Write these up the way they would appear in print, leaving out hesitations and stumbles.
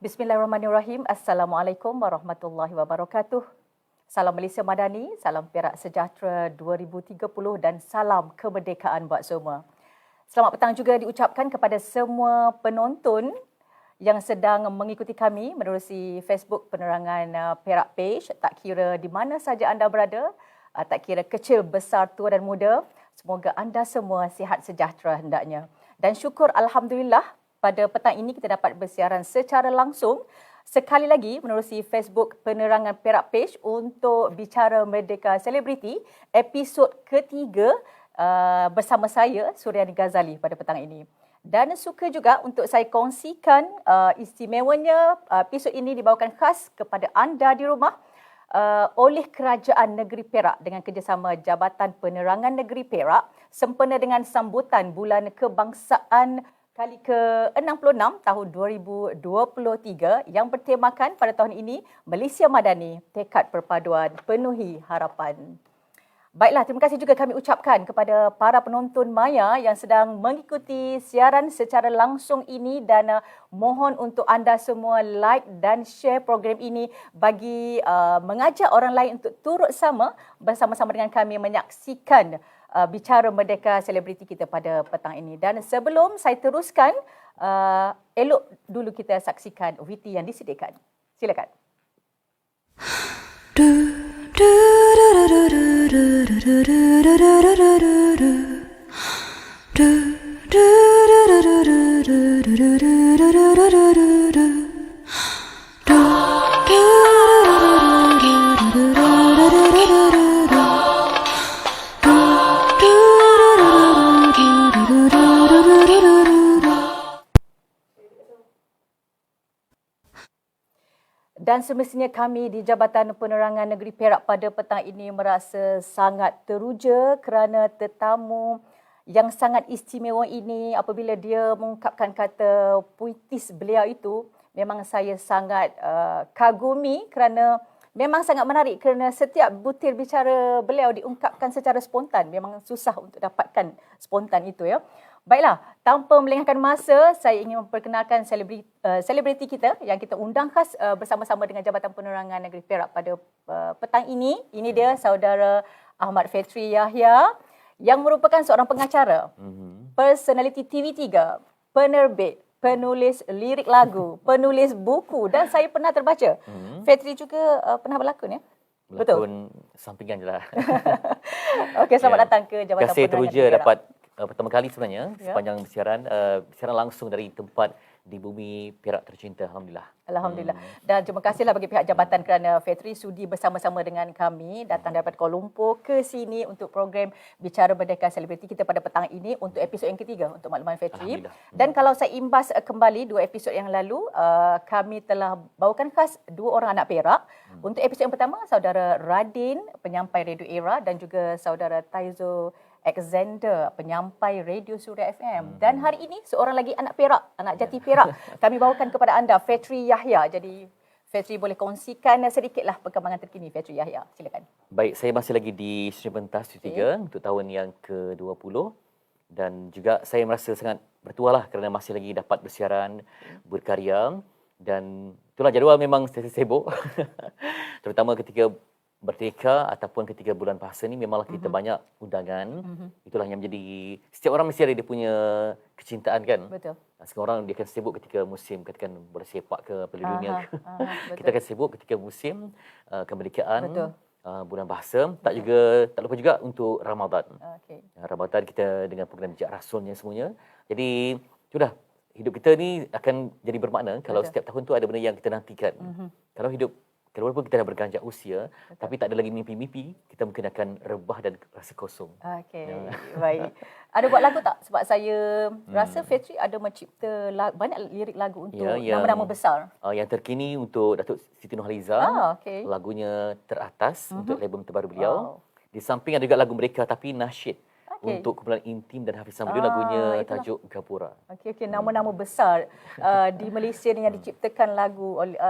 Bismillahirrahmanirrahim. Assalamualaikum warahmatullahi wabarakatuh. Salam Malaysia Madani, salam Perak Sejahtera 2030 dan salam kemerdekaan buat semua. Selamat petang juga diucapkan kepada semua penonton yang sedang mengikuti kami menerusi Facebook Penerangan Perak Page. Tak kira di mana saja anda berada, tak kira kecil, besar, tua dan muda, semoga anda semua sihat sejahtera hendaknya. Dan syukur Alhamdulillah, pada petang ini kita dapat bersiaran secara langsung sekali lagi menerusi Facebook Penerangan Perak Page untuk Bicara Merdeka Selebriti episod ketiga bersama saya Suryani Ghazali pada petang ini. Dan suka juga untuk saya kongsikan istimewanya episod ini dibawakan khas kepada anda di rumah oleh Kerajaan Negeri Perak dengan kerjasama Jabatan Penerangan Negeri Perak sempena dengan sambutan Bulan Kebangsaan kali ke-66 tahun 2023 yang bertemakan pada tahun ini Malaysia Madani, Tekad Perpaduan Penuhi Harapan. Baiklah, terima kasih juga kami ucapkan kepada para penonton maya yang sedang mengikuti siaran secara langsung ini dan mohon untuk anda semua like dan share program ini bagi mengajak orang lain untuk turut bersama-sama dengan kami menyaksikan Bicara Merdeka Selebriti kita pada petang ini. Dan sebelum saya teruskan, elok dulu kita saksikan VT yang disediakan. Silakan. Dan semestinya kami di Jabatan Penerangan Negeri Perak pada petang ini merasa sangat teruja kerana tetamu yang sangat istimewa ini apabila dia mengungkapkan kata puitis beliau itu, memang saya sangat kagumi kerana memang sangat menarik kerana setiap butir bicara beliau diungkapkan secara spontan. Memang susah untuk dapatkan spontan itu ya. Baiklah, tanpa melengahkan masa, saya ingin memperkenalkan selebriti kita yang kita undang khas bersama-sama dengan Jabatan Penerangan Negeri Perak pada petang ini. Ini dia saudara Ahmad Fetri Yahya yang merupakan seorang pengacara, personaliti TV3, penerbit, penulis lirik lagu, penulis buku dan saya pernah terbaca. Fetri juga pernah berlakon ya? Berlakon sampingan je lah. Okey, selamat datang ke Jabatan Penerangan Negeri Perak. Terima kasih teruja dapat pertama kali sebenarnya sepanjang siaran langsung dari tempat di bumi Perak tercinta. Alhamdulillah. Alhamdulillah. Dan terima kasihlah bagi pihak jabatan kerana Fetri sudi bersama-sama dengan kami datang daripada Kuala Lumpur ke sini untuk program Bicara Merdeka Selebriti kita pada petang ini untuk episod yang ketiga untuk makluman Fetri. Dan kalau saya imbas kembali 2 episod yang lalu, kami telah bawakan khas 2 orang anak Perak. Untuk episod yang pertama, saudara Radin, penyampai Radio Era dan juga saudara Taizo Alexander, penyampai Radio Suria FM. Dan hari ini seorang lagi anak Perak, anak jati Perak. Kami bawakan kepada anda Fetri Yahya. Jadi Fetri boleh kongsikan sedikitlah perkembangan terkini Fetri Yahya. Silakan. Baik, saya masih lagi di Sri Pentas T3 untuk tahun yang ke-20 dan juga saya merasa sangat bertuah lah kerana masih lagi dapat bersiaran, berkarya dan itulah jadual memang saya sibuk. Terutama ketika Merdeka ataupun ketika bulan puasa ni memanglah kita banyak undangan. Itulah yang menjadi setiap orang mesti ada dia punya kecintaan kan. Betul. Sekarang orang dia akan sibuk ketika musim katakan bola sepak ke Piala Dunia ke. Kita akan sibuk ketika musim kemerdekaan. Bulan bahasa, tak lupa juga untuk Ramadan. Ramadan kita dengan program Bijak Rasulnya semuanya. Jadi itulah hidup kita ni akan jadi bermakna kalau setiap tahun tu ada benda yang kita nantikan. Kalau hidup walaupun kita dah berganjak usia, tapi tak ada lagi mimpi-mimpi, kita mungkin akan rebah dan rasa kosong. Okey, baik. Ada buat lagu tak? Sebab saya rasa Fetri ada mencipta banyak lirik lagu untuk nama-nama besar. Yang terkini untuk Datuk Siti Nurhaliza, lagunya Teratas untuk album terbaru beliau. Di samping ada juga lagu mereka tapi nasyid. Untuk kumpulan Intim dan Hafiz Samudin lagunya tajuk Gapura. Okey, nama-nama besar di Malaysia yang diciptakan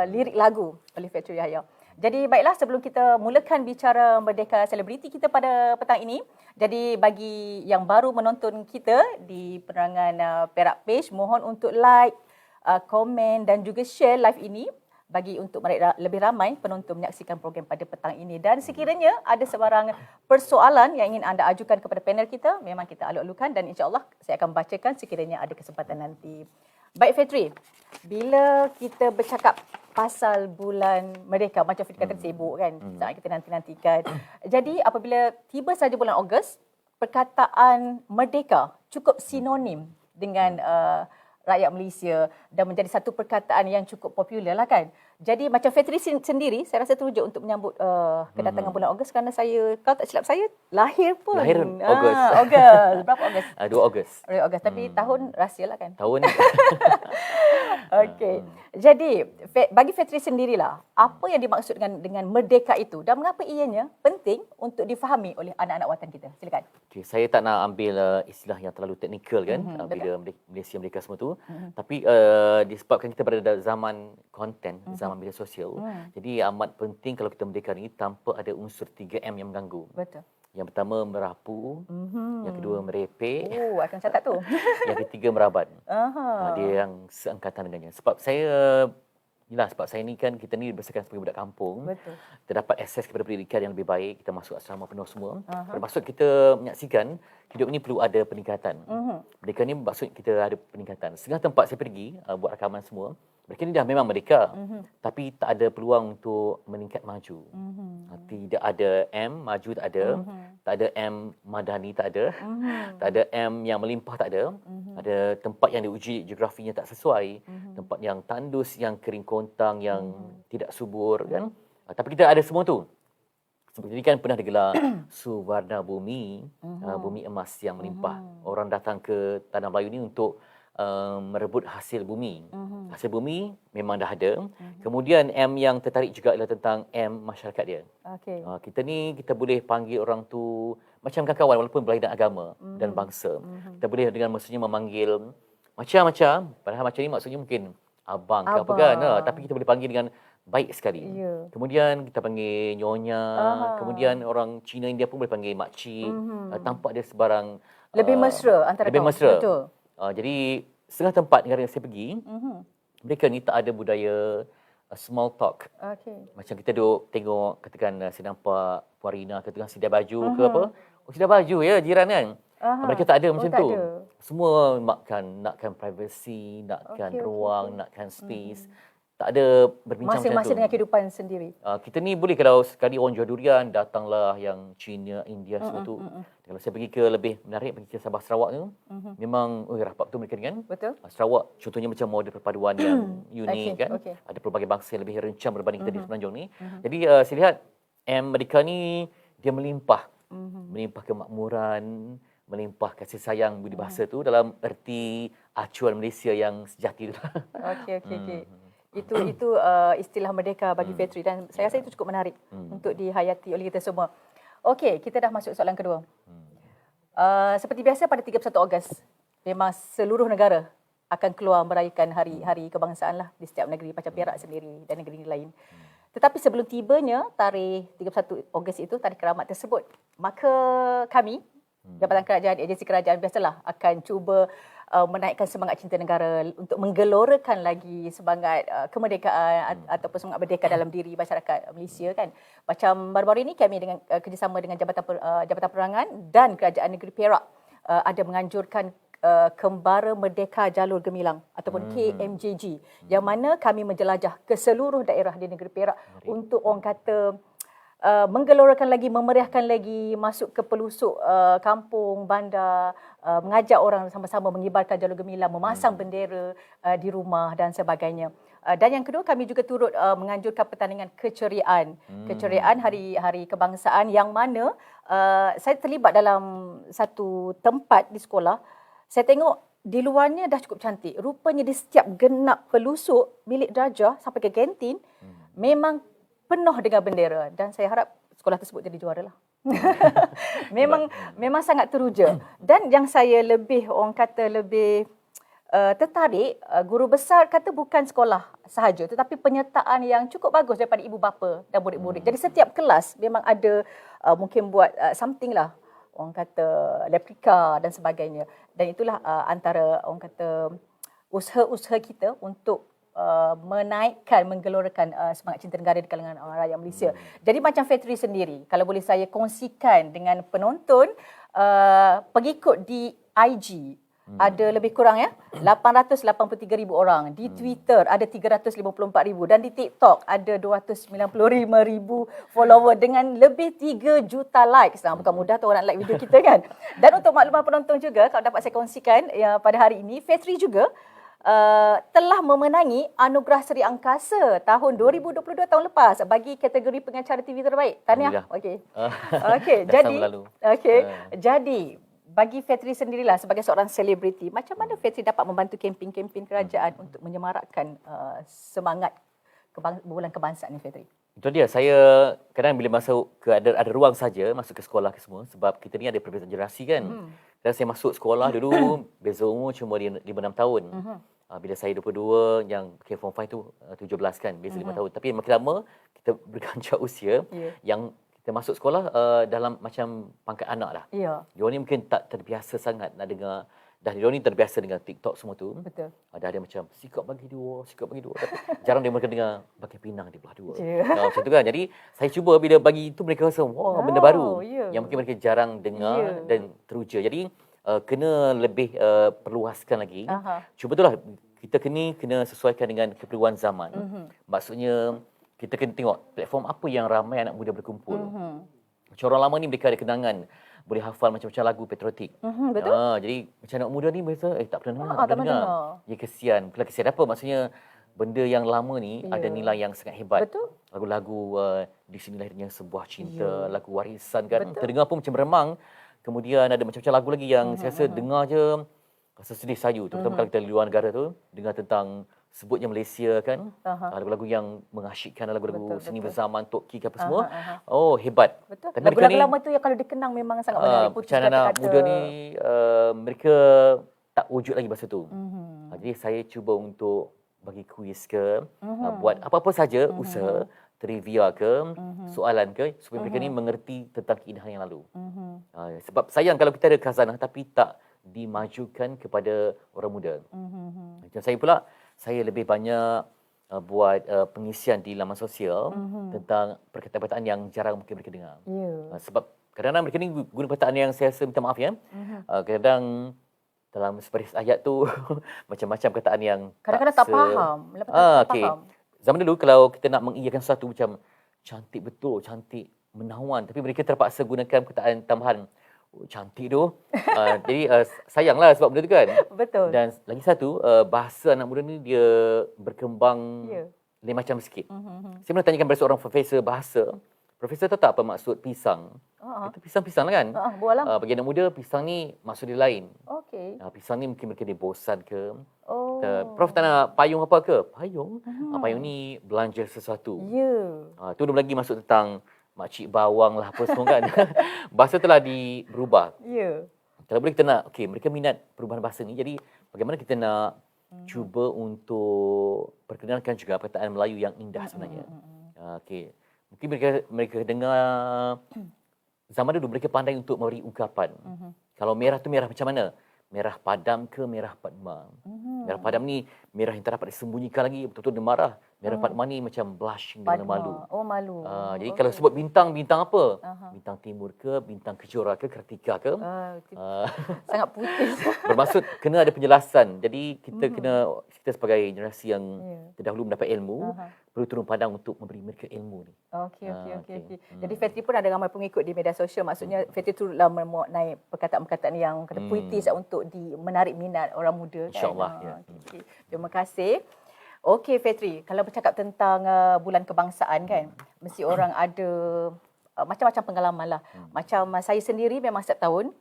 lirik lagu oleh Fetri Yahya. Jadi baiklah, sebelum kita mulakan bicara Merdeka Selebriti kita pada petang ini, jadi bagi yang baru menonton kita di Penerangan Perak Page, mohon untuk like, komen dan juga share live ini bagi untuk lebih ramai penonton menyaksikan program pada petang ini. Dan sekiranya ada sebarang persoalan yang ingin anda ajukan kepada panel kita, memang kita aluk-alukan dan insya-Allah saya akan bacakan sekiranya ada kesempatan nanti. Baik Fitri, bila kita bercakap pasal bulan Merdeka, macam Fitri kata sibuk kan, saat kita nanti-nantikan. Jadi apabila tiba saja bulan Ogos, perkataan Merdeka cukup sinonim dengan rakyat Malaysia dan menjadi satu perkataan yang cukup popular lah kan. Jadi macam Fitri sendiri, saya rasa teruja untuk menyambut kedatangan bulan Ogos kerana saya, kalau tak silap saya, lahir pun. Lahir Ogos. Ogos. Berapa Ogos? 2 Ogos. 2 Ogos. Tapi tahun rahsia lah kan? Tahun. Okey. Jadi, bagi Fitri sendirilah, apa yang dimaksud dengan merdeka itu dan mengapa ianya penting untuk difahami oleh anak-anak watan kita? Silakan. Okay, saya tak nak ambil istilah yang terlalu teknikal kan, bila Malaysia merdeka semua tu. Tapi disebabkan kita berada dalam zaman konten, zaman media sosial, jadi amat penting kalau kita merdeka ni tanpa ada unsur 3M yang mengganggu. Betul. Yang pertama merapu, yang kedua merepek, akan catat tu. yang ketiga meraban. Dia yang seangkatan dengannya. Sebab saya ni kan, kita ni dibesarkan sebagai budak kampung. Betul. Kita dapat akses kepada pendidikan yang lebih baik, kita masuk asrama penuh semua. Bermaksud kita menyaksikan hidup ini perlu ada peningkatan. Mereka ni maksud kita ada peningkatan. Setengah tempat saya pergi buat rakaman semua, mereka ni dah memang merdeka, tapi tak ada peluang untuk meningkat maju. Tidak ada M, maju tak ada. Tak ada M, madani tak ada. Tak ada M yang melimpah tak ada. Ada tempat yang diuji geografinya tak sesuai. Tempat yang tandus, yang kering kontang, yang tidak subur kan. Tapi kita ada semua tu. Seperti kan pernah digelar Suwarna Bumi, bumi emas yang melimpah. Orang datang ke Tanah Melayu ni untuk merebut hasil bumi. Hasil bumi memang dah ada. Kemudian M yang tertarik juga ialah tentang M masyarakat dia. Kita ni, kita boleh panggil orang tu macam kawan walaupun berlainan agama dan bangsa. Kita boleh dengan maksudnya memanggil macam-macam. Padahal macam ni maksudnya mungkin abang ke apa kan. Tapi kita boleh panggil dengan baik sekali. Kemudian kita panggil nyonya. Kemudian orang Cina India pun boleh panggil makcik. Tanpa ada sebarang lebih mesra antara lebih mesra. Betul. Jadi setengah tempat negara yang saya pergi, mereka ni tak ada budaya small talk. Macam kita duduk tengok, katakan saya nampak Puan Rina ke tengah sedia baju ke apa. Sedia baju ya jiran kan. Mereka tak ada macam tu. Ada. Semua nakkan privacy, nakkan ruang, nakkan space. Tak ada berbincang macam tu. Masing-masing dengan kehidupan sendiri. Kita ni boleh kalau sekali orang jual durian, datanglah yang China, India semua tu. Kalau saya pergi ke lebih menarik, pergi ke Sabah Sarawak tu, memang rapat betul mereka dengan. Betul. Sarawak contohnya macam model perpaduan yang unik kan. Ada pelbagai bangsa yang lebih rencam berbanding kita di Semenanjung ni. Jadi saya lihat mereka ni dia melimpah. Melimpah kemakmuran, melimpah kasih sayang budi bahasa tu dalam erti acuan Malaysia yang sejati tu. Okey. Itu istilah merdeka bagi Fitri dan saya rasa itu cukup menarik untuk dihayati oleh kita semua. Okey, kita dah masuk soalan kedua. Seperti biasa pada 31 Ogos, memang seluruh negara akan keluar merayakan hari kebangsaan lah di setiap negeri, macam Perak sendiri dan negeri lain. Tetapi sebelum tibanya tarikh 31 Ogos itu, tarikh keramat tersebut, maka kami, Jabatan Kerajaan, agensi kerajaan biasalah akan cuba menaikkan semangat cinta negara untuk menggelorakan lagi semangat kemerdekaan ataupun semangat merdeka dalam diri masyarakat Malaysia kan. Macam baru-baru ini kami dengan kerjasama dengan Jabatan Penerangan dan Kerajaan Negeri Perak ada menganjurkan Kembara Merdeka Jalur Gemilang ataupun KMJG, yang mana kami menjelajah ke seluruh daerah di negeri Perak untuk orang kata menggelorakan lagi, memeriahkan lagi, masuk ke pelusuk kampung, bandar, mengajak orang sama-sama mengibarkan jalur gemilang, memasang bendera di rumah dan sebagainya. Dan yang kedua, kami juga turut menganjurkan pertandingan keceriaan. Keceriaan hari kebangsaan yang mana saya terlibat dalam satu tempat di sekolah. Saya tengok di luarnya dah cukup cantik. Rupanya di setiap genap pelusuk bilik darjah sampai ke kantin memang penuh dengan bendera dan saya harap sekolah tersebut jadi juara lah. memang sangat teruja. Dan yang saya lebih tertarik, guru besar kata bukan sekolah sahaja tetapi penyertaan yang cukup bagus daripada ibu bapa dan murid-murid. Jadi setiap kelas memang ada mungkin buat something lah, orang kata replika dan sebagainya. Dan itulah antara orang kata usaha-usaha kita untuk menaikkan, menggelorakan semangat cinta negara di kalangan rakyat Malaysia. Jadi macam Fetri sendiri, kalau boleh saya kongsikan dengan penonton, pengikut di IG ada lebih kurang 883,000 orang. Di Twitter ada 354,000 dan di TikTok ada 295,000 follower dengan lebih 3 juta likes. Bukan mudah tu orang like video kita kan. Dan untuk makluman penonton juga, kalau dapat saya kongsikan pada hari ini, Fetri juga telah memenangi Anugerah Seri Angkasa tahun 2022 tahun lepas bagi kategori pengacara TV terbaik. Tahniah. Okey. Jadi bagi Fetri sendirilah sebagai seorang selebriti, macam mana Fetri dapat membantu kempen-kempen kerajaan untuk menyemarakkan semangat bulan kebangsaan ni, Fetri? Itu dia, saya kadang bila masuk ke ada ruang saja masuk ke sekolah ke semua, sebab kita ni ada perbezaan generasi kan. Dan saya masuk sekolah dulu beza umur cuma 5-6 tahun. Bila saya 22, yang form 5 tu 17 kan, beza 5 tahun. Tapi makin lama kita berkancah usia, yang kita masuk sekolah dalam macam pangkat anak lah. Diorang ni mungkin tak terbiasa sangat nak dengar. Dah diorang ni terbiasa dengan TikTok semua tu. Betul. Dah ada macam sikap bagi dua. Tapi jarang dia mereka dengar pakai pinang di belah dua. Macam tu kan. Jadi saya cuba bila bagi itu mereka rasa benda baru. Yang mungkin mereka jarang dengar dan teruja. Jadi kena lebih perluaskan lagi. Cuba itulah kita kena sesuaikan dengan keperluan zaman. Maksudnya kita kena tengok platform apa yang ramai anak muda berkumpul. Macam orang lama ni mereka ada kenangan, boleh hafal macam-macam lagu patriotik. Betul. Jadi macam anak muda ni mereka tak pernah dengar. Ya kesian. Bukan kesian apa, maksudnya benda yang lama ni ada nilai yang sangat hebat. Betul. Lagu-lagu di sini lahirnya sebuah cinta, lagu warisan kan. Terdengar pun macam beremang. Kemudian ada macam-macam lagu lagi yang saya rasa dengar je rasa sedih sayu. Terutama kalau kita di luar negara tu, dengar tentang sebutnya Malaysia kan, lagu-lagu yang mengasyikkan, lagu-lagu seni berzaman, Tok Ki apa semua. Hebat. Betul. Lagu-lagu lama tu yang kalau dikenang memang sangat menarik. Macam anak muda ni, mereka tak wujud lagi masa tu. Jadi saya cuba untuk bagi kuis ke, buat apa-apa saja usaha, trivia ke, soalan ke, supaya mereka ni mengerti tentang keindahan yang lalu. Sebab sayang kalau kita ada khazanah tapi tak dimajukan kepada orang muda. Macam saya pula, saya lebih banyak buat pengisian di laman sosial tentang perkataan-perkataan yang jarang mungkin mereka dengar. Sebab kadang-kadang mereka ni guna perkataan yang saya rasa minta maaf ya. Kadang dalam sebaris ayat tu macam-macam perkataan yang kadang-kadang tak faham. Faham. Zaman dulu kalau kita nak mengiyakan sesuatu macam cantik betul, cantik menawan, tapi mereka terpaksa gunakan perkataan tambahan. Cantik tu. Jadi sayanglah sebab benda tu kan. Betul. Dan lagi satu, bahasa anak muda ni dia berkembang lain macam sikit. Saya pernah tanyakan kepada seorang profesor bahasa. Profesor tahu tak apa maksud pisang? Itu pisang-pisang lah kan? Bagi anak muda, pisang ni maksud dia lain. Pisang ni mungkin mereka dia bosan ke. Prof tak nak payung apa ke? Payung? Payung ni belanja sesuatu. Tu belum lagi masuk tentang makcik bawang lah apa semua kan. Bahasa telah berubah. Kalau boleh kita nak, mereka minat perubahan bahasa ni. Jadi bagaimana kita nak cuba untuk perkenalkan juga perkataan Melayu yang indah sebenarnya. Mungkin mereka dengar zaman dulu mereka pandai untuk memberi ungkapan. Kalau merah tu merah macam mana? Merah padam ke merah padma? Merah padam ni merah yang tak dapat disembunyikan lagi, betul-betul dia marah. Merah padma ni macam blushing dengan malu. Malu. Jadi kalau sebut bintang, bintang apa? Bintang timur ke, bintang kejora ke, Kartika ke? Sangat putih. Bermaksud kena ada penjelasan. Jadi kita sebagai generasi yang terdahulu mendapat ilmu, perlu turun padang untuk memberi mereka ilmu ni. Okey. Jadi Fetri pun ada ramai pengikut di media sosial. Maksudnya Fetri turutlah naik perkataan-perkataan yang kata puitis untuk menarik minat orang muda. InsyaAllah. Terima kasih. Okey Fetri, kalau bercakap tentang bulan kebangsaan kan, mesti orang ada macam-macam pengalaman lah. Macam saya sendiri memang setiap tahun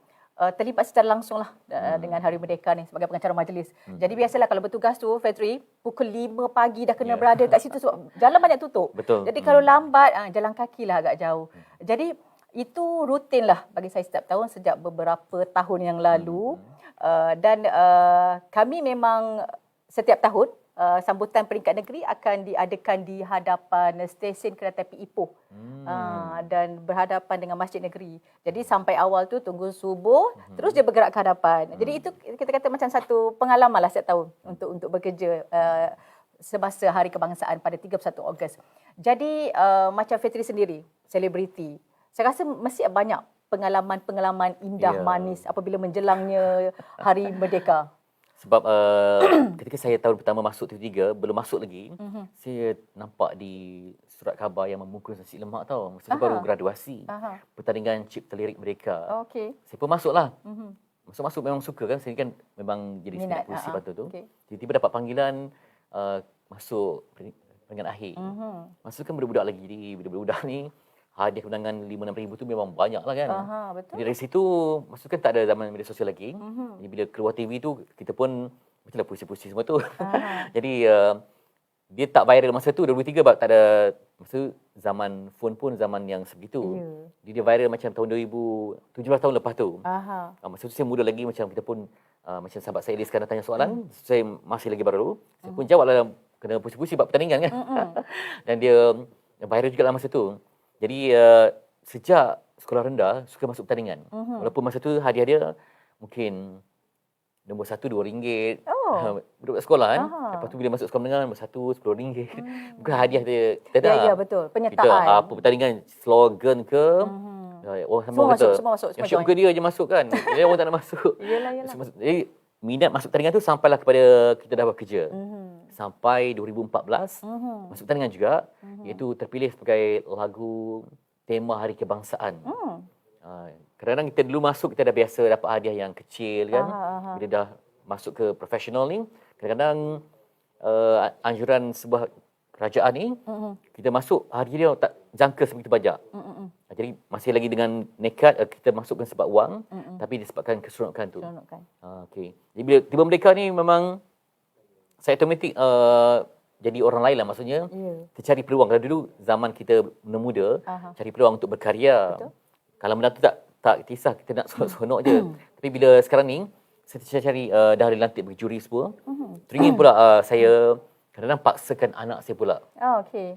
terlibat secara langsung lah dengan Hari Merdeka ni sebagai pengacara majlis. Jadi biasalah kalau bertugas tu Fetri, pukul 5 pagi dah kena berada kat situ sebab jalan banyak tutup. Betul. Jadi kalau lambat, jalan kaki lah agak jauh. Jadi itu rutin lah bagi saya setiap tahun sejak beberapa tahun yang lalu. Dan kami memang setiap tahun sambutan peringkat negeri akan diadakan di hadapan stesen kereta api Ipoh dan berhadapan dengan Masjid Negeri. Jadi sampai awal tu tunggu subuh, terus dia bergerak ke hadapan. Jadi itu kita kata macam satu pengalaman lah setiap tahun untuk bekerja semasa Hari Kebangsaan pada 31 Ogos. Jadi macam Fitri sendiri, selebriti, saya rasa mesti banyak pengalaman-pengalaman indah manis apabila menjelangnya Hari Merdeka. Sebab ketika saya tahun pertama masuk TV3, belum masuk lagi, saya nampak di surat khabar yang membungkus nasi lemak tau. Masa tu baru graduasi. Pertandingan Cipta Lirik Merdeka. Saya pun masuklah. Masuk-masuk memang suka kan. Saya kan memang jadi minat puisi waktu tu. Tiba-tiba dapat panggilan masuk peringkat akhir. Masa tu kan budak-budak lagi. Jadi budak-budak ni hadiah kemenangan 5-6 ribu tu memang banyak lah kan. Betul. Jadi dari situ, masa tu kan tak ada zaman media sosial lagi. Jadi bila keluar TV tu, kita pun macamlah puisi-puisi semua tu. Jadi dia tak viral masa tu, 2003 tak ada, masa tu zaman phone pun zaman yang sebegitu. Jadi dia viral macam tahun 17 tahun lepas tu. Masa tu saya muda lagi, macam kita pun, macam sahabat saya Elis sekarang tanya soalan, saya masih lagi baru. Saya pun jawab lah, kena puisi-puisi buat pertandingan kan. Dan dia viral juga lah masa tu. Jadi sejak sekolah rendah suka masuk pertandingan. Walaupun masa tu hadiah dia mungkin nombor 1 RM2. Budak sekolah kan. Lepas tu bila masuk sekolah menengah nombor 1 RM10. Bukan hadiah dia. Kita dah. Ya, betul. Penyertaan. Kita apa pertandingan slogan ke. Semua masuk. Syok ke dia je masuk kan. Dia orang tak nak masuk. Yelah. Jadi minat masuk pertandingan tu sampailah kepada kita dah bekerja. Sampai 2014 masuk pertandingan juga, iaitu terpilih sebagai lagu tema Hari Kebangsaan. Kadang-kadang kita dulu masuk, kita dah biasa dapat hadiah yang kecil kan. Bila dah masuk ke profesional ni, kadang-kadang anjuran sebuah kerajaan ni, kita masuk hadiah dia tak jangka sebegitu banyak. Jadi masih lagi dengan nekat kita masukkan sebab wang, tapi disebabkan keseronokan tu. Okay. Jadi bila tiba merdeka ni memang saya automatik jadi orang lain lah, maksudnya kita cari peluang. Kalau dulu zaman kita muda, cari peluang untuk berkarya. Betul. Kalau benda tu tak kisah, kita nak seronok je. Tapi bila sekarang ni, saya cari dah dilantik bagi juri semua. Teringin pula saya kadang-kadang paksakan anak saya pula.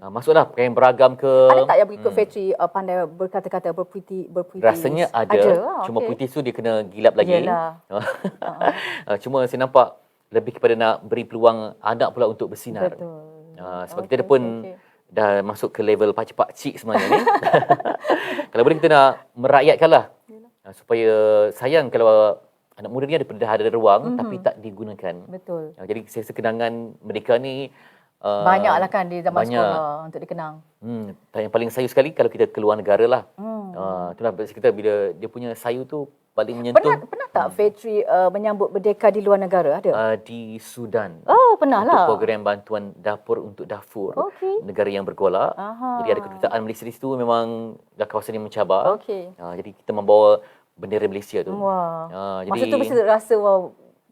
Masuklah pakaian beragam ke. Ada tak yang berikut Fitri pandai berkata-kata, berpuitis? Rasanya ada. Cuma puitis tu dia kena gilap lagi. Cuma saya nampak lebih kepada nak beri peluang anak pula untuk bersinar. Betul. Sebab kita pun dah masuk ke level pakcik-pakcik sebenarnya ni. Kalau boleh kita nak merakyatkan lah. Supaya sayang kalau anak muda ni dah ada ruang tapi tak digunakan. Betul. Jadi saya kenangan Merdeka ni banyaklah kan di zaman sekolah untuk dikenang. Yang paling sayu sekali kalau kita keluar negara lah. Itulah kita bila dia punya sayu tu paling menyentuh. Pernah tak Fitri menyambut Merdeka di luar negara? Ada? Di Sudan. Pernah untuk lah. Program bantuan dapur untuk Darfur. Negara yang bergolak. Jadi ada kedutaan Malaysia di situ, memang dah kawasan yang mencabar. Jadi kita membawa bendera Malaysia tu. Jadi, masa tu mesti rasa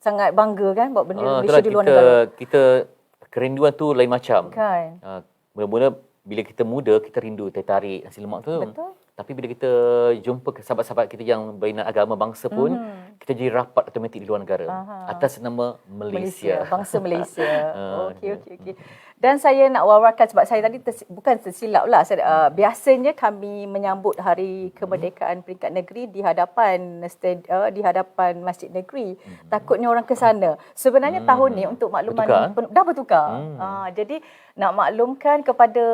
sangat bangga kan bawa bendera Malaysia di luar negara. Kita kerinduan tu lain macam. Kan. Mula-mula bila kita muda, kita rindu teh tarik, nasi lemak tu. Betul. Tapi bila kita jumpa sahabat-sahabat kita yang berminat agama bangsa pun, kita jadi rapat automatik di luar negara. Atas nama Malaysia. Bangsa Malaysia. Okey. Dan saya nak wawarkan, sebab saya tadi bukan tersilap lah. Biasanya kami menyambut Hari Kemerdekaan peringkat negeri di hadapan Masjid Negeri. Takutnya orang ke sana. Sebenarnya tahun ni untuk makluman dah bertukar. Jadi nak maklumkan kepada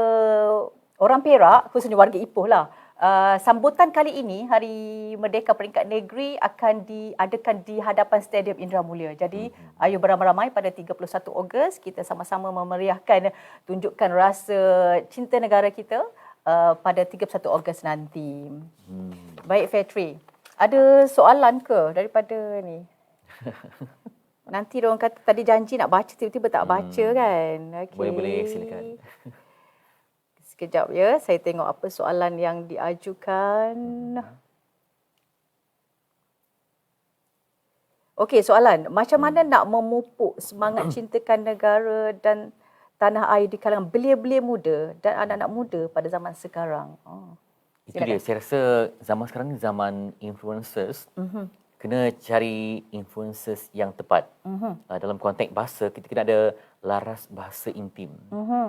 orang Perak, khususnya warga Ipoh lah. Sambutan kali ini, Hari Merdeka Peringkat Negeri akan diadakan di hadapan Stadium Indra Mulia. Jadi, ayo beramai-ramai pada 31 Ogos, kita sama-sama memeriahkan, tunjukkan rasa cinta negara kita pada 31 Ogos nanti. Baik, Fitri. Ada soalan ke daripada ni? Nanti orang kata tadi janji nak baca, tiba-tiba tak baca kan? Okay. Boleh, silakan. Sekejap ya, saya tengok apa soalan yang diajukan. Okey, soalan. Macam mana nak memupuk semangat cintakan negara dan tanah air di kalangan belia-belia muda dan anak-anak muda pada zaman sekarang? Itu dia. Saya rasa zaman sekarang ni zaman influencers. kena cari influencers yang tepat. Dalam konteks bahasa, kita kena ada laras bahasa intim.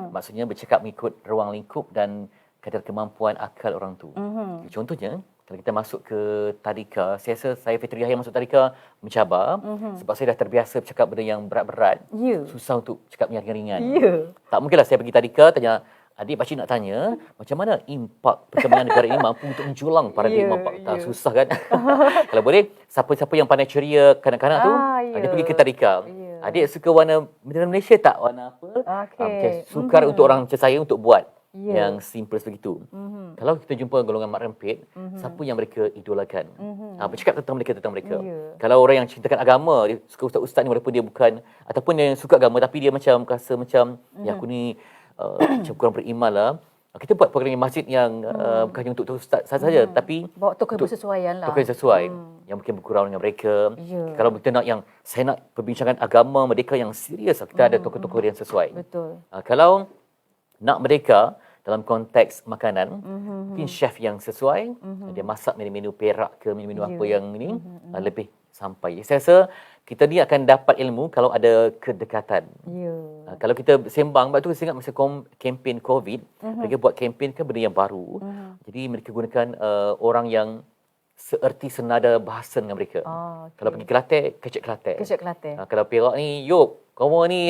Maksudnya bercakap mengikut ruang lingkup dan kadar kemampuan akal orang tu. Contohnya, kalau kita masuk ke tadika, saya rasa saya Fitri Yahya masuk tadika mencabar sebab saya dah terbiasa bercakap benda yang berat-berat. Susah untuk cakap yang ringan-ringan. Tak mungkinlah saya pergi tadika tanya, adik pakcik nak tanya, macam mana impak perkembangan negara ini mampu untuk menjulang paradigma tak susah kan? Kalau boleh, siapa-siapa yang pandai ceria kanak-kanak tu, dia pergi ke tadika. Adik suka warna bendera Malaysia tak? Warna apa? Sukar untuk orang macam saya untuk buat yang simple sebegitu. Kalau kita jumpa golongan mak rempit, siapa yang mereka idolakan? Bercakap tentang mereka. Kalau orang yang cintakan agama, dia suka ustaz-ustaz ni walaupun dia bukan, ataupun dia suka agama tapi dia macam rasa macam, ya aku ni macam kurang beriman lah. Kita buat program masjid yang bukan hanya untuk ustaz saja, tapi bawa tokoh bersesuaian lah. Tokoh yang sesuai, yang mungkin bergurau dengan mereka. Kalau kita nak yang, saya nak perbincangan agama mereka yang serius, kita ada tokoh-tokoh yang sesuai. Betul. Kalau nak mereka dalam konteks makanan, mungkin chef yang sesuai, dia masak menu-menu perak ke menu-menu apa yang ini, lebih sampai. Saya rasa kita ni akan dapat ilmu kalau ada kedekatan. Kalau kita sembang, sebab tu saya ingat masa kempen COVID, mereka buat kempen kan benda yang baru. Jadi mereka gunakan orang yang seerti senada bahasa dengan mereka. Kalau pergi Kelantan, kecek Kelantan. Kalau Perak ni, yop, kamu ni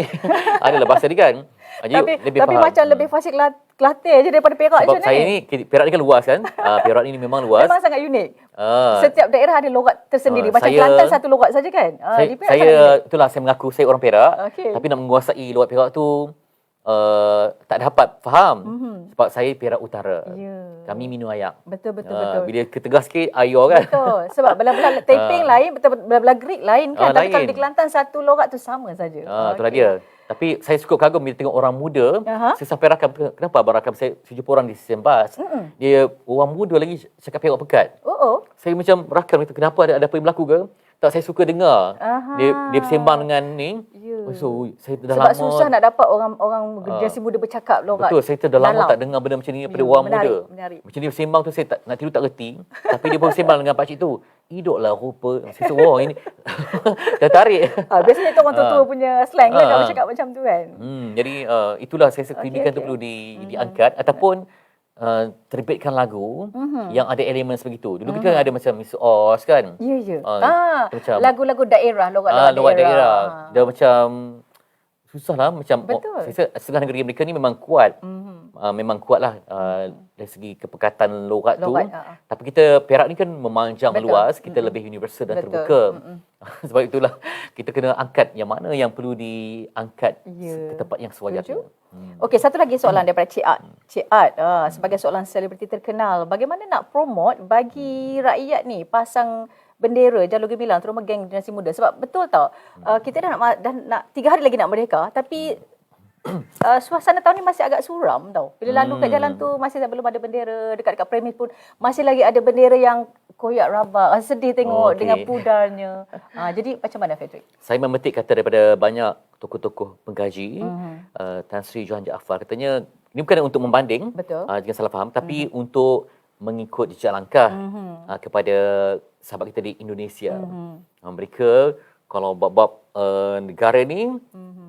adalah bahasa ni kan. Tapi macam lebih fasih Kelantan je daripada Perak sebab je saya ni, Perak ni kan luas kan. Perak ni memang luas. Memang sangat unik. Setiap daerah ada logat tersendiri. Macam Kelantan satu logat saja kan. Itulah saya mengaku saya orang Perak. Tapi nak menguasai logat Perak tu tak dapat faham. Sebab saya Perak Utara. Kami minum ayak. Betul. Bila ketegas sikit, ayo kan. Betul. Sebab belah-belah Taiping lain, belah-belah Greek lain kan. Tapi kalau di Kelantan satu logat tu sama saja. Itulah dia. Tapi saya cukup kagum bila tengok orang muda. Saya sampai rakam, kenapa abang rakam saya jumpa orang di Sembas. Dia orang muda lagi cakap Perak pekat. Saya macam rakam itu, kenapa ada apa yang berlaku ke? Tak, saya suka dengar. Dia bersembang dengan ni. So, saya dah sebab lama. susah nak dapat orang generasi muda bercakap logat. Betul, saya dah lama tak dengar benda macam ni daripada orang muda. Menarik. Macam dia bersembang tu saya nak tiru tak reti. Tapi dia pun bersembang dengan pakcik tu. Hidup lah rupa. Saya rasa, wah ini. Dah tarik. Biasanya tu orang tua punya slang lah nak bercakap macam tu kan. Jadi itulah saya rasa keunikan tu perlu diangkat. Ataupun terbitkan lagu yang ada elemen sebegitu. Dulu kita ada macam Miss Oz kan. Lagu-lagu daerah, logat daerah. Dia macam susah lah. Macam saya rasa setengah negeri mereka ni memang kuat. Memang kuatlah dari segi kepekatan logat tu. Tapi kita Perak ni kan memanjang luas, kita lebih universal dan terbuka. Sebab itulah kita kena angkat yang mana yang perlu diangkat ke tempat yang sewajarnya. Okey, satu lagi soalan daripada Cik Art. Cik Art, sebagai seorang selebriti terkenal, bagaimana nak promote bagi rakyat ni pasang bendera Jalur Gemilang, terutama geng generasi muda? Sebab betul tau, kita dah nak 3 hari lagi nak merdeka, tapi suasana tahun ni masih agak suram tau. Bila lalu kat jalan tu masih belum ada bendera, dekat-dekat premis pun masih lagi ada bendera yang koyak rabak. Sedih tengok dengan pudarnya. Jadi macam mana Frederick? Saya memetik kata daripada banyak tokoh-tokoh penggaji. Tan Sri Johan Jaafar katanya, ini bukan untuk membanding, jangan salah faham, tapi untuk mengikut jejak langkah kepada sahabat kita di Indonesia. Mereka kalau bab-bab negara ni,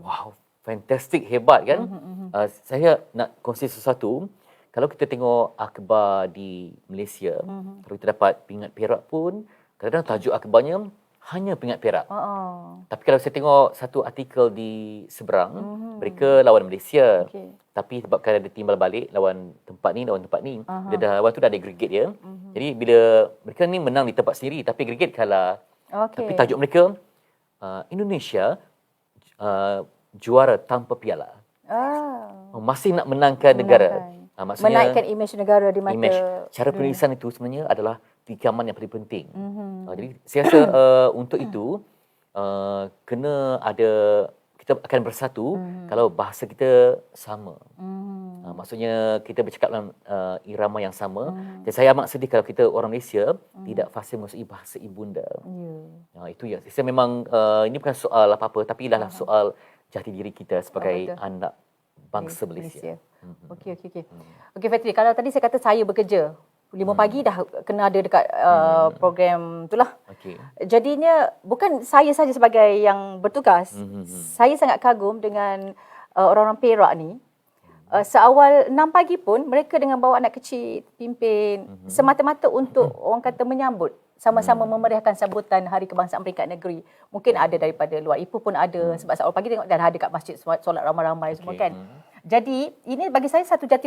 wow, fantastik, hebat kan. Saya nak kongsi sesuatu. Kalau kita tengok akhbar di Malaysia, kalau kita dapat pingat Perak pun, kadang-kadang tajuk akhbarnya hanya pingat Perak. Tapi kalau saya tengok satu artikel di seberang, mereka lawan Malaysia. Tapi sebabkan ada timbal balik, lawan tempat ni, lawan tu dah ada aggregate dia. Jadi bila mereka ni menang di tempat sendiri, tapi aggregate kalah. Tapi tajuk mereka, Indonesia juara tanpa piala. Masih nak menangkan negara. Maksudnya menaikkan imej negara di mata cara penulisan itu sebenarnya adalah tikaman yang paling penting. Jadi saya rasa untuk itu kena ada, kita akan bersatu kalau bahasa kita sama. Maksudnya kita bercakap dalam irama yang sama. Dan saya amat sedih kalau kita orang Malaysia tidak fasih menguasai bahasa ibunda. Itu ya. Saya memang ini bukan soal apa-apa, tapi ialah soal jati diri kita sebagai anak bangsa Malaysia. Okey, Fetri, kalau tadi saya kata saya bekerja 5 pagi dah kena ada dekat program itulah. Okey. Jadinya bukan saya saja sebagai yang bertugas. Saya sangat kagum dengan orang-orang Perak ni. Seawal 6 pagi pun mereka dengan bawa anak kecil pimpin semata-mata untuk orang kata menyambut, sama-sama memeriahkan sambutan Hari Kebangsaan Peringkat Negeri. Mungkin ada daripada luar Ipoh pun ada, sebab seawal pagi tengok dah ada kat masjid solat ramai-ramai semua kan. Jadi ini bagi saya satu jati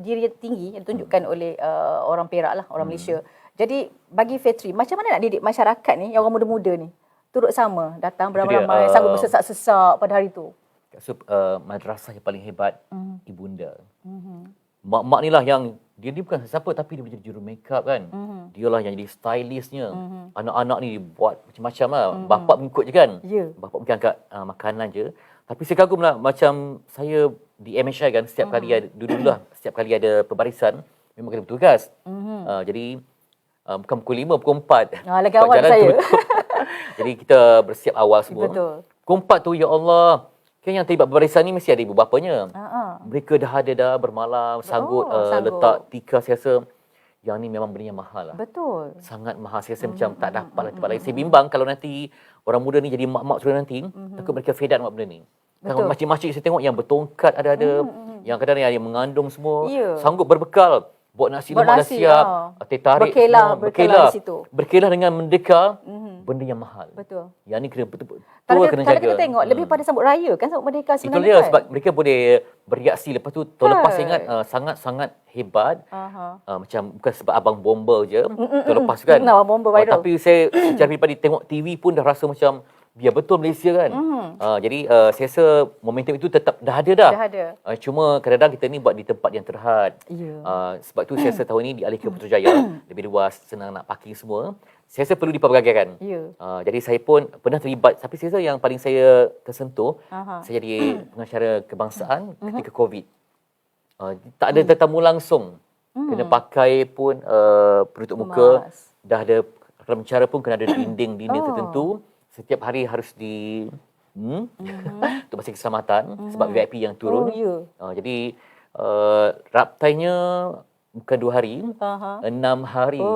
diri tinggi yang ditunjukkan oleh orang Perak lah, orang Malaysia. Jadi bagi Fetri, macam mana nak didik masyarakat ni, yang orang muda-muda ni turut sama datang beramai-ramai, sanggup bersesak-sesak pada hari tu? So, madrasah yang paling hebat ibunda. Mak-mak ni lah yang dia bukan siapa tapi dia boleh jadi juru makeup kan. Dia lah yang jadi stylistnya. Anak-anak ni buat macam-macam lah. Bapak mengikut je kan. Bapak mungkin angkat makanan je. Tapi saya kagum lah, macam saya di MHI kan, setiap kali ada, dulu-dulu lah, setiap kali ada pembarisan, memang kena bertugas. Jadi, bukan pukul 5, pukul 4. Lagi awal saya. Jadi, kita bersiap awal semua. Betul. Pukul 4 tu, ya Allah, kan yang terlibat pembarisan ni mesti ada ibu bapanya. Mereka dah ada dah bermalam, sanggup letak tikar. Saya rasa yang ni memang benda yang mahal lah. Betul. Sangat mahal. Saya rasa macam tak dapat lah tempat lain. Saya bimbang kalau nanti orang muda ni jadi mak-mak sudah nanti, takut mereka fed up buat benda ni. Kan masjid-masjid saya tengok yang bertongkat ada-ada, yang kadang-kadang yang mengandung semua, sanggup berbekal. Buat nasi lemak dah siap, teh tarik berkelah di situ. Berkelah dengan merdeka, benda yang mahal. Betul. Yang ni kena betul-betul kena kalau jaga. kita tengok, lebih pada sambut raya kan, sambut merdeka sebenarnya. Itu dia, kan? sebab mereka boleh bereaksi lepas tu. Tahun lepas saya ingat sangat-sangat hebat. Macam bukan sebab abang bomba je, tahun lepas kan. Bomba viral. Tapi saya secara pribadi tengok TV pun dah rasa macam biar betul Malaysia kan. Jadi saya rasa momentum itu tetap dah ada dah. Cuma kadang-kadang kita ni buat di tempat yang terhad. Sebab tu saya rasa tahun ni dialih ke Putrajaya, lebih luas, senang nak parking semua. Saya rasa perlu dipelbagaikan. Jadi saya pun pernah terlibat, tapi saya rasa yang paling saya tersentuh, saya jadi pengacara kebangsaan ketika COVID. Tak ada tetamu langsung. Kena pakai pun penutup muka. Dah ada kalau mencara pun kena ada dinding-dinding tertentu. Setiap hari harus untuk pasal keselamatan sebab VIP yang turun. Jadi raptainya bukan 2 hari, 6 hari.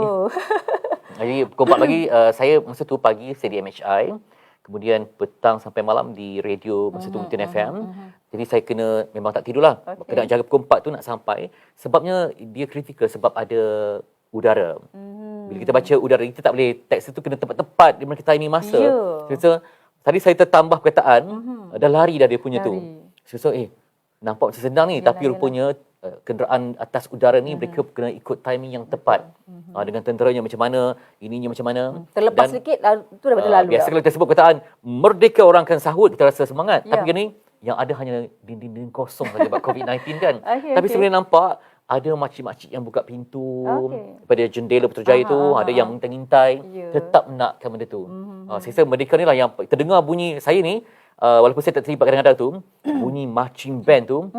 Jadi pukul 4 pagi, saya masa tu pagi saya di MHI. Kemudian petang sampai malam di radio masa tu Mutin FM. Jadi saya memang tak tidur lah. Kena jaga pukul 4 tu nak sampai. Sebabnya dia kritikal sebab ada udara. Bila kita baca udara, kita tak boleh teks itu kena tepat-tepat di mana timing masa. So, tadi saya tertambah perkataan, dah lari dah dia punya tu. So, nampak macam senang ni. Tapi rupanya kenderaan atas udara ni mereka kena ikut timing yang tepat. Dengan tenteranya macam mana, ininya macam mana. Terlepas sedikit, tu dah betul lalu. Biasa kalau kita sebut perkataan, merdeka orang akan sahut, kita rasa semangat. Tapi ni, yang ada hanya dinding-dinding kosong saja sebab COVID-19 kan. Tapi sebenarnya nampak, ada makcik-makcik yang buka pintu pada jendela Putrajaya tu, ada yang mengintai, tetap nakkan benda tu. Saya rasa merdeka ni lah yang terdengar bunyi saya ni, walaupun saya tak terlibat kadang-kadang tu, bunyi marching band tu,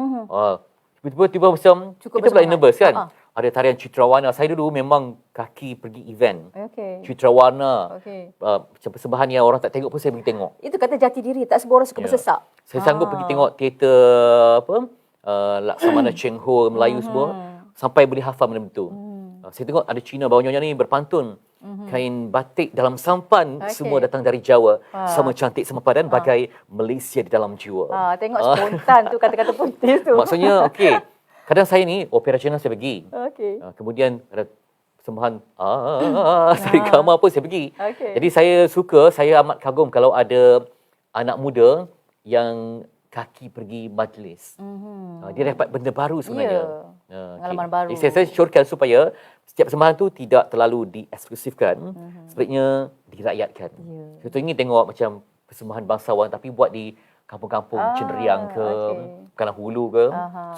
tiba-tiba macam kita pula nervous kan. Ada tarian Citrawarna. Saya dulu memang kaki pergi event. Citrawarna. Macam persembahan yang orang tak tengok pun saya pergi tengok. Itu kata jati diri, tak semua orang suka bersesak. Saya sanggup pergi tengok teater Laksamana Cheng Ho, Melayu semua, sampai boleh hafal benda tu. Saya tengok ada Cina bawa nyonya ni berpantun. Kain batik dalam sampan, semua datang dari Jawa. Sama cantik, sama padan, bagai Malaysia di dalam jiwa. Tengok spontan tu kata-kata putih tu. Maksudnya, kadang saya ni, operasional saya pergi. Kemudian ada persembahan Sarigama pun saya pergi. Jadi saya amat kagum kalau ada anak muda yang kaki pergi majlis. Dia dapat benda baru sebenarnya. Pengalaman baru. Saya syorkan supaya setiap persembahan tu tidak terlalu dieksklusifkan. Sebaliknya dirakyatkan. Kita ingin tengok macam persembahan bangsawan tapi buat di kampung-kampung Ceneriang ke, Kalang Hulu ke.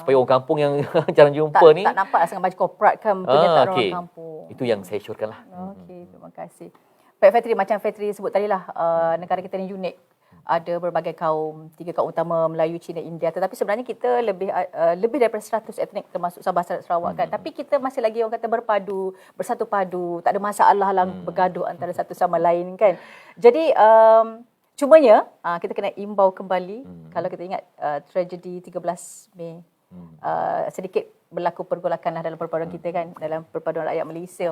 Supaya orang kampung yang jarang jumpa ni. Tak nampak sangat baju korporat kan, penyertaan orang kampung. Itu yang saya syorkan lah. Terima kasih. Pak Fetri, macam Fetri sebut tadi lah, negara kita ni unik. Ada berbagai kaum, 3 kaum utama, Melayu, Cina, India. Tetapi sebenarnya kita lebih daripada 100 etnik termasuk Sabah, Sarawak kan. Tapi kita masih lagi orang kata bersatu padu, tak ada masalah lah bergaduh antara satu sama lain kan. Jadi cumanya kita kena imbau kembali kalau kita ingat tragedi 13 Mei. Sedikit berlaku pergolakan dalam perpaduan kita kan, dalam perpaduan rakyat Malaysia.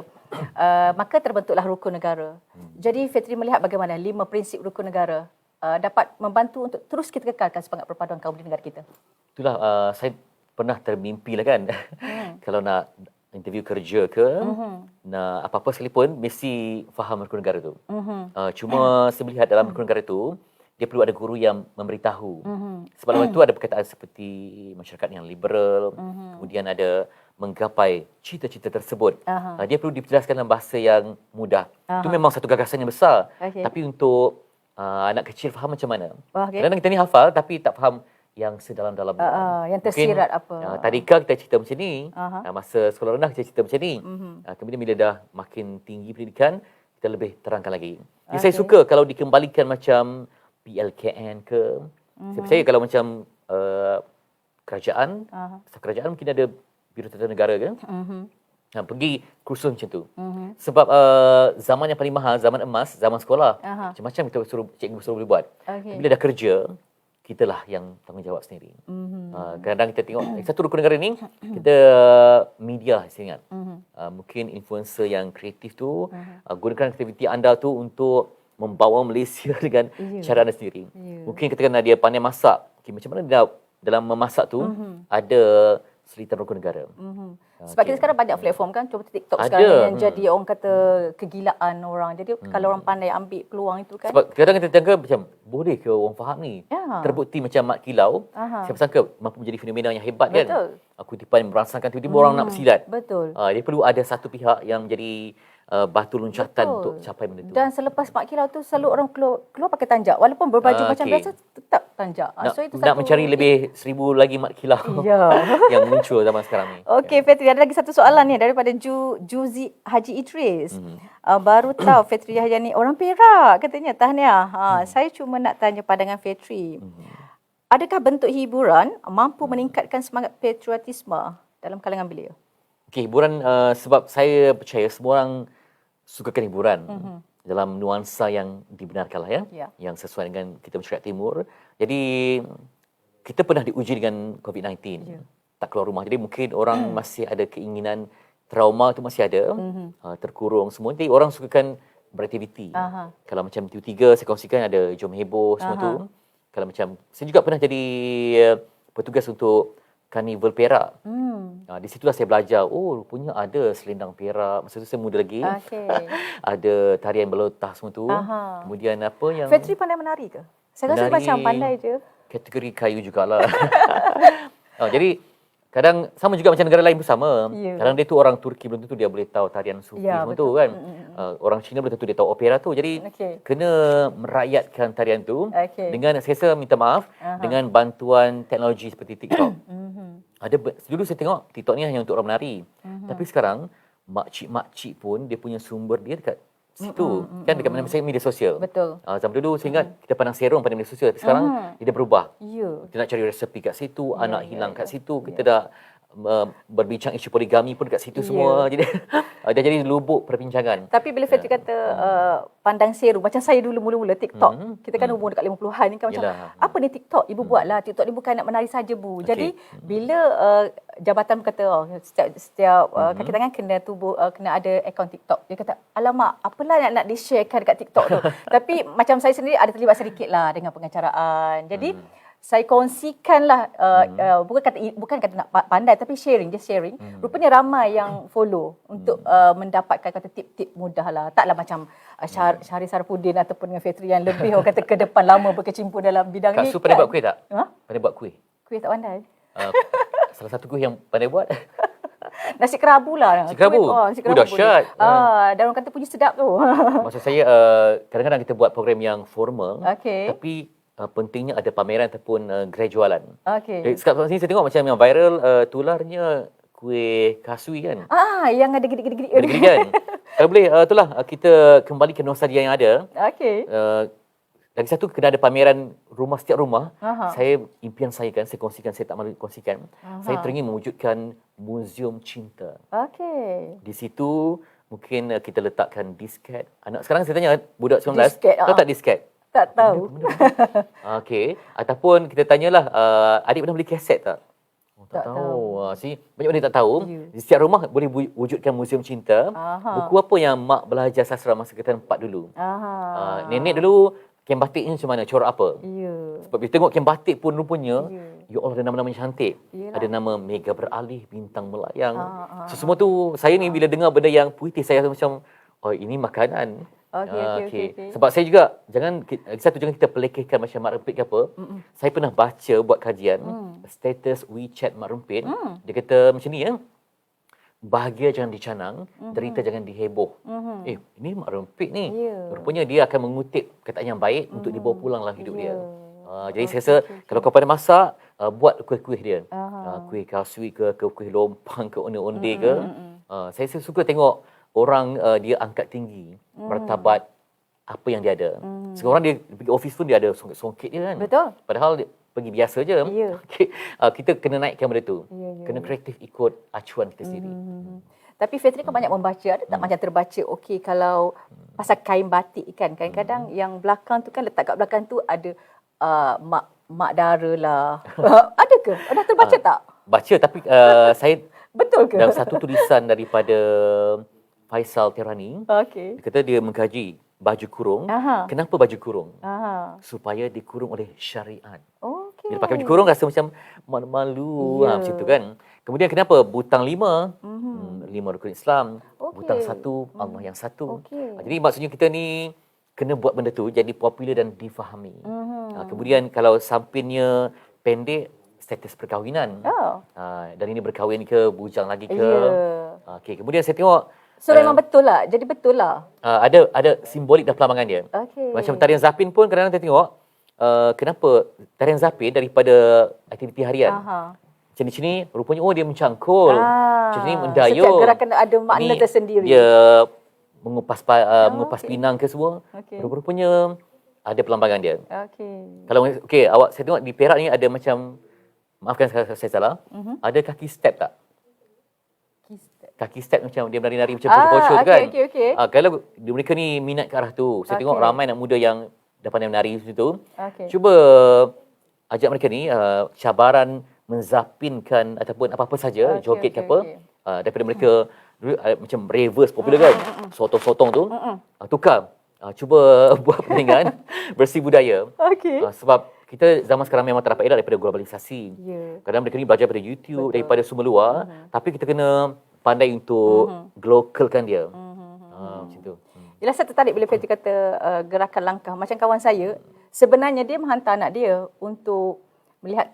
Maka terbentuklah rukun negara. Jadi Fitri melihat bagaimana 5 prinsip rukun negara dapat membantu untuk terus kita kekalkan semangat perpaduan kaum di negara kita. Itulah saya pernah termimpi lah kan. Kalau nak interview kerja ke, nak apa-apa sekalipun, mesti faham rukun negara tu. Cuma saya melihat dalam rukun negara tu, dia perlu ada guru yang memberitahu. Sebab dalam itu ada perkataan seperti masyarakat yang liberal, kemudian ada menggapai cita-cita tersebut. Dia perlu dijelaskan dalam bahasa yang mudah. Itu memang satu gagasan yang besar. Tapi untuk anak kecil faham macam mana? Kadang-kadang kita ni hafal tapi tak faham yang sedalam-dalamnya. Yang tersirat apa. Tadika kita cerita macam ni, masa sekolah rendah kita cerita macam ni. Kemudian bila dah makin tinggi pendidikan, kita lebih terangkan lagi. Jadi saya suka kalau dikembalikan macam PLKN ke. Saya percaya kalau macam kerajaan, kerajaan mungkin ada Biro Tata Negara ke. Pergi kursus macam tu. Sebab zaman yang paling mahal, zaman emas, zaman sekolah. Macam-macam kita cikgu suruh boleh buat. Bila dah kerja, kitalah yang tanggungjawab sendiri. Kadang-kadang kita tengok satu rukun negara ni, kita media saya ingat. Mungkin influencer yang kreatif tu gunakan aktiviti anda tu untuk membawa Malaysia dengan cara anda sendiri. Mungkin katakan dia pandai masak. Macam mana dia dalam memasak tu ada selitan rukun negara. Sebab kita sekarang banyak platform kan, contoh TikTok sekarang yang jadi orang kata kegilaan orang. Jadi kalau orang pandai ambil peluang itu kan. Sebab kadang-kadang kita jangka macam boleh ke orang faham ni? Terbukti macam Mat Kilau, siapa sangka mampu menjadi fenomena yang hebat kan? Kutipan merasakan tiba-tiba orang nak bersilat. Dia perlu ada satu pihak yang menjadi batu loncatan untuk capai benda tu. Dan selepas Mat Kilau tu selalu orang keluar pakai tanjak. Walaupun berbaju macam biasa tetap tanjak. So itu nak mencari lebih 1000 lagi Mat Kilau yang muncul zaman sekarang ni. Okey Fitri, ada lagi satu soalan ni daripada Juzi Haji Idris. Baru tahu Fitri Yahya ni orang Perak katanya. Tahniah. Saya cuma nak tanya pandangan Fitri. Adakah bentuk hiburan mampu meningkatkan semangat patriotisme dalam kalangan belia? Okey, hiburan sebab saya percaya semua orang sukakan hiburan dalam nuansa yang dibenarkan lah yang sesuai dengan kita masyarakat timur. Jadi kita pernah diuji dengan COVID-19, tak keluar rumah. Jadi mungkin orang masih ada keinginan, trauma tu masih ada, terkurung semua. Jadi orang sukakan beraktiviti. Kalau macam TV3 saya kongsikan ada Jom Heboh semua tu. Kalau macam saya juga pernah jadi petugas untuk Karnival Perak. Di situlah saya belajar, rupanya ada selendang Perak. Masa tu saya muda lagi. Ada tarian belotah semua tu. Kemudian apa yang... Fitri pandai menari ke? Saya rasa macam pandai je. Kategori kayu jugalah. Jadi kadang sama juga macam negara lain pun sama. Kadang dia tu orang Turki belum tentu dia boleh tahu tarian sufi semua tu kan. Orang Cina belum tentu dia tahu opera tu. Jadi kena merakyatkan tarian tu dengan, saya rasa minta maaf, dengan bantuan teknologi seperti TikTok. Dulu saya tengok TikTok ni hanya untuk orang menari. Tapi sekarang makcik-makcik pun dia punya sumber dia dekat situ. Kan dekat mana media sosial. Zaman dulu saya ingat kita pandang serong pada media sosial. Tapi sekarang dia berubah. Kita nak cari resepi kat situ, anak hilang kat situ. Kita dah berbincang isu poligami pun dekat situ semua. Jadi dah jadi lubuk perbincangan. Tapi bila Fitri kata pandang seru, macam saya dulu mula-mula TikTok, kita kan umur dekat 50-an ni kan macam, apa ni TikTok? Ibu buatlah. TikTok ni bukan nak menari saja bu. Jadi bila jabatan berkata setiap kaki tangan kena kena ada akaun TikTok. Dia kata, alamak, apalah nak di-sharekan dekat TikTok tu. Tapi macam saya sendiri ada terlibat sedikit lah dengan pengacaraan. Jadi saya kongsikanlah bukan kata nak pandai tapi sharing. Rupanya ramai yang follow untuk mendapatkan kata tip-tip mudah lah. Taklah macam Syahri Sarfuddin ataupun dengan Fitri yang lebih orang kata ke depan lama berkecimpung dalam bidang Kak ni. Su pandai buat kuih tak? Pandai buat kuih? Kuih tak pandai. Salah satu kuih yang pandai buat nasi kerabu lah. Nasi kerabu? Nasi kerabu dahsyat. Dan orang kata punya sedap tu. Maksud saya kadang-kadang kita buat program yang formal. Tapi pentingnya ada pameran ataupun gradualan. Sekarang ni saya tengok macam yang viral tularnya kuih kasui kan. Yang ada gede-gede kan. Kalau boleh itulah kita kembali ke nostalgia yang ada. Lagi satu kena ada pameran setiap rumah. Impian saya kan, saya kongsikan, saya tak malu kongsikan. Saya teringin mewujudkan muzium cinta. Di situ mungkin kita letakkan disket. Anak sekarang saya tanya budak 19, tahu tak disket? Tak tahu. Ataupun kita tanyalah, adik pernah beli kaset tak? Tak tahu. Banyak orang tak tahu. Di setiap rumah boleh wujudkan muzium cinta. Buku apa yang mak belajar sastra masa kita 4 dulu? Nenek dulu kain batik ni macam mana? Corak apa? Sebab bila tengok kain batik pun rupanya, ya Allah, ada nama-nama yang cantik. Ada nama Mega Beralih, Bintang Melayang. Semua tu, saya ni bila dengar benda yang puitis, saya rasa macam, oh ini makanan. Okay. Sebab saya juga, jangan kita pelekehkan macam Mak Rempit ke apa. Saya pernah baca buat kajian, status WeChat Mak Rempit. Dia kata macam ni ya, bahagia jangan dicanang, derita jangan diheboh. Ini Mak Rempit ni. Rupanya dia akan mengutip kataan yang baik untuk dibawa pulang dalam hidup dia. Jadi saya rasa, kalau kau pandai masak, buat kuih-kuih dia. Kuih kasui ke kuih lompang ke onde-onde ke. Saya suka tengok orang dia angkat tinggi martabat apa yang dia ada. Sekarang orang dia pergi office pun dia ada songkit dia kan. Betul. Padahal dia pergi biasa je. Kita kena naikkan benda tu. Kena kreatif ikut acuan kita sendiri. Tapi Fitri kan banyak membaca. Ada tak macam terbaca, okey kalau pasal kain batik kan. Kadang-kadang yang belakang tu kan, letak kat belakang tu ada mak dara lah. Ada ke? Dah terbaca tak? Baca, tapi saya betul ke? dalam satu tulisan daripada Faisal Tirani, dia kata dia mengkaji baju kurung. Kenapa baju kurung? Supaya dikurung oleh syariat. Bila pakai baju kurung rasa macam malu-malu macam tu kan. Kemudian kenapa butang 5? 5 rukun Islam. Butang 1 Allah yang satu. Jadi maksudnya kita ni kena buat benda tu jadi popular dan difahami. Kemudian kalau sampinnya pendek, status perkahwinan. Dan ini berkahwin ke, bujang lagi ke. Kemudian saya tengok, so memang betul lah. Jadi betul lah. Ada simbolik dalam pelambangan dia. Macam tarian Zapin pun kadang-kadang kita tengok, kenapa tarian Zapin daripada aktiviti harian. Macam ni sini rupanya dia mencangkul. Macam ni mendayung. Setiap gerakan ada makna tersendiri. Dia mengupas pinang ke semua. Rupanya ada pelambangan dia. Kalau awak saya tengok di Perak ni ada macam, maafkan saya salah, ada kaki step tak? Kaki step macam dia menari-nari macam poco-poco tu kan. Kalau mereka ni minat ke arah tu, saya tengok ramai anak muda yang dah pandai menari macam tu. Cuba ajak mereka ni cabaran menzapinkan ataupun apa-apa saja, joget ke apa, daripada mereka macam ravers popular kan, sotong-sotong tu, tukar. Cuba buat pertandingan bersih budaya. Sebab kita zaman sekarang memang tak dapat elak daripada globalisasi. Kadang mereka ni belajar daripada YouTube, daripada sumber luar, tapi kita kena pandai untuk globalkan dia. Macam tu. Yelah, saya tertarik bila Fitri kata gerakan langkah. Macam kawan saya, sebenarnya dia menghantar anak dia untuk melihat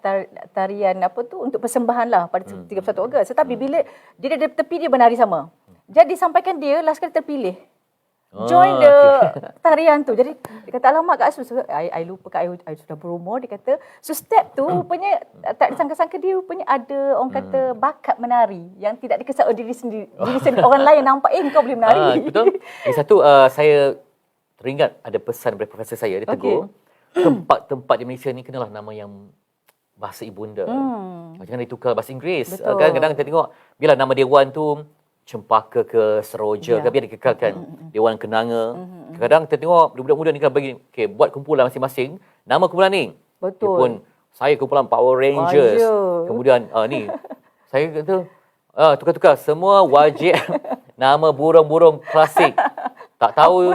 tarian untuk persembahan lah pada 31 Ogos. Tetapi bila dia ada tepi, dia menari sama. Jadi sampaikan dia last kali terpilih. Join the tarian tu. Jadi dia kata, alamak Kak Asus, I lupa Kak, I sudah berumur. Dia kata, so step tu rupanya tak disangka-sangka dia rupanya ada orang kata bakat menari yang tidak dikesal oleh diri sendiri. Orang lain nampak, kau boleh menari. Betul. Satu, saya teringat ada pesan daripada profesor saya, dia tegur, tempat-tempat di Malaysia ni kenalah nama yang bahasa ibunda. Jangan ditukar bahasa Inggeris. Kadang-kadang kita tengok, bila nama dewan tu Cempaka ke Seroja ke, biar dikekalkan. Dewan Kenanga. Kadang-kadang kita tengok budak muda ni kan bagi buat kumpulan masing-masing, nama kumpulan ni. Dia pun saya kumpulan Power Rangers. Kemudian ni saya kata tukar-tukar semua wajib nama burung-burung klasik. Tak tahu,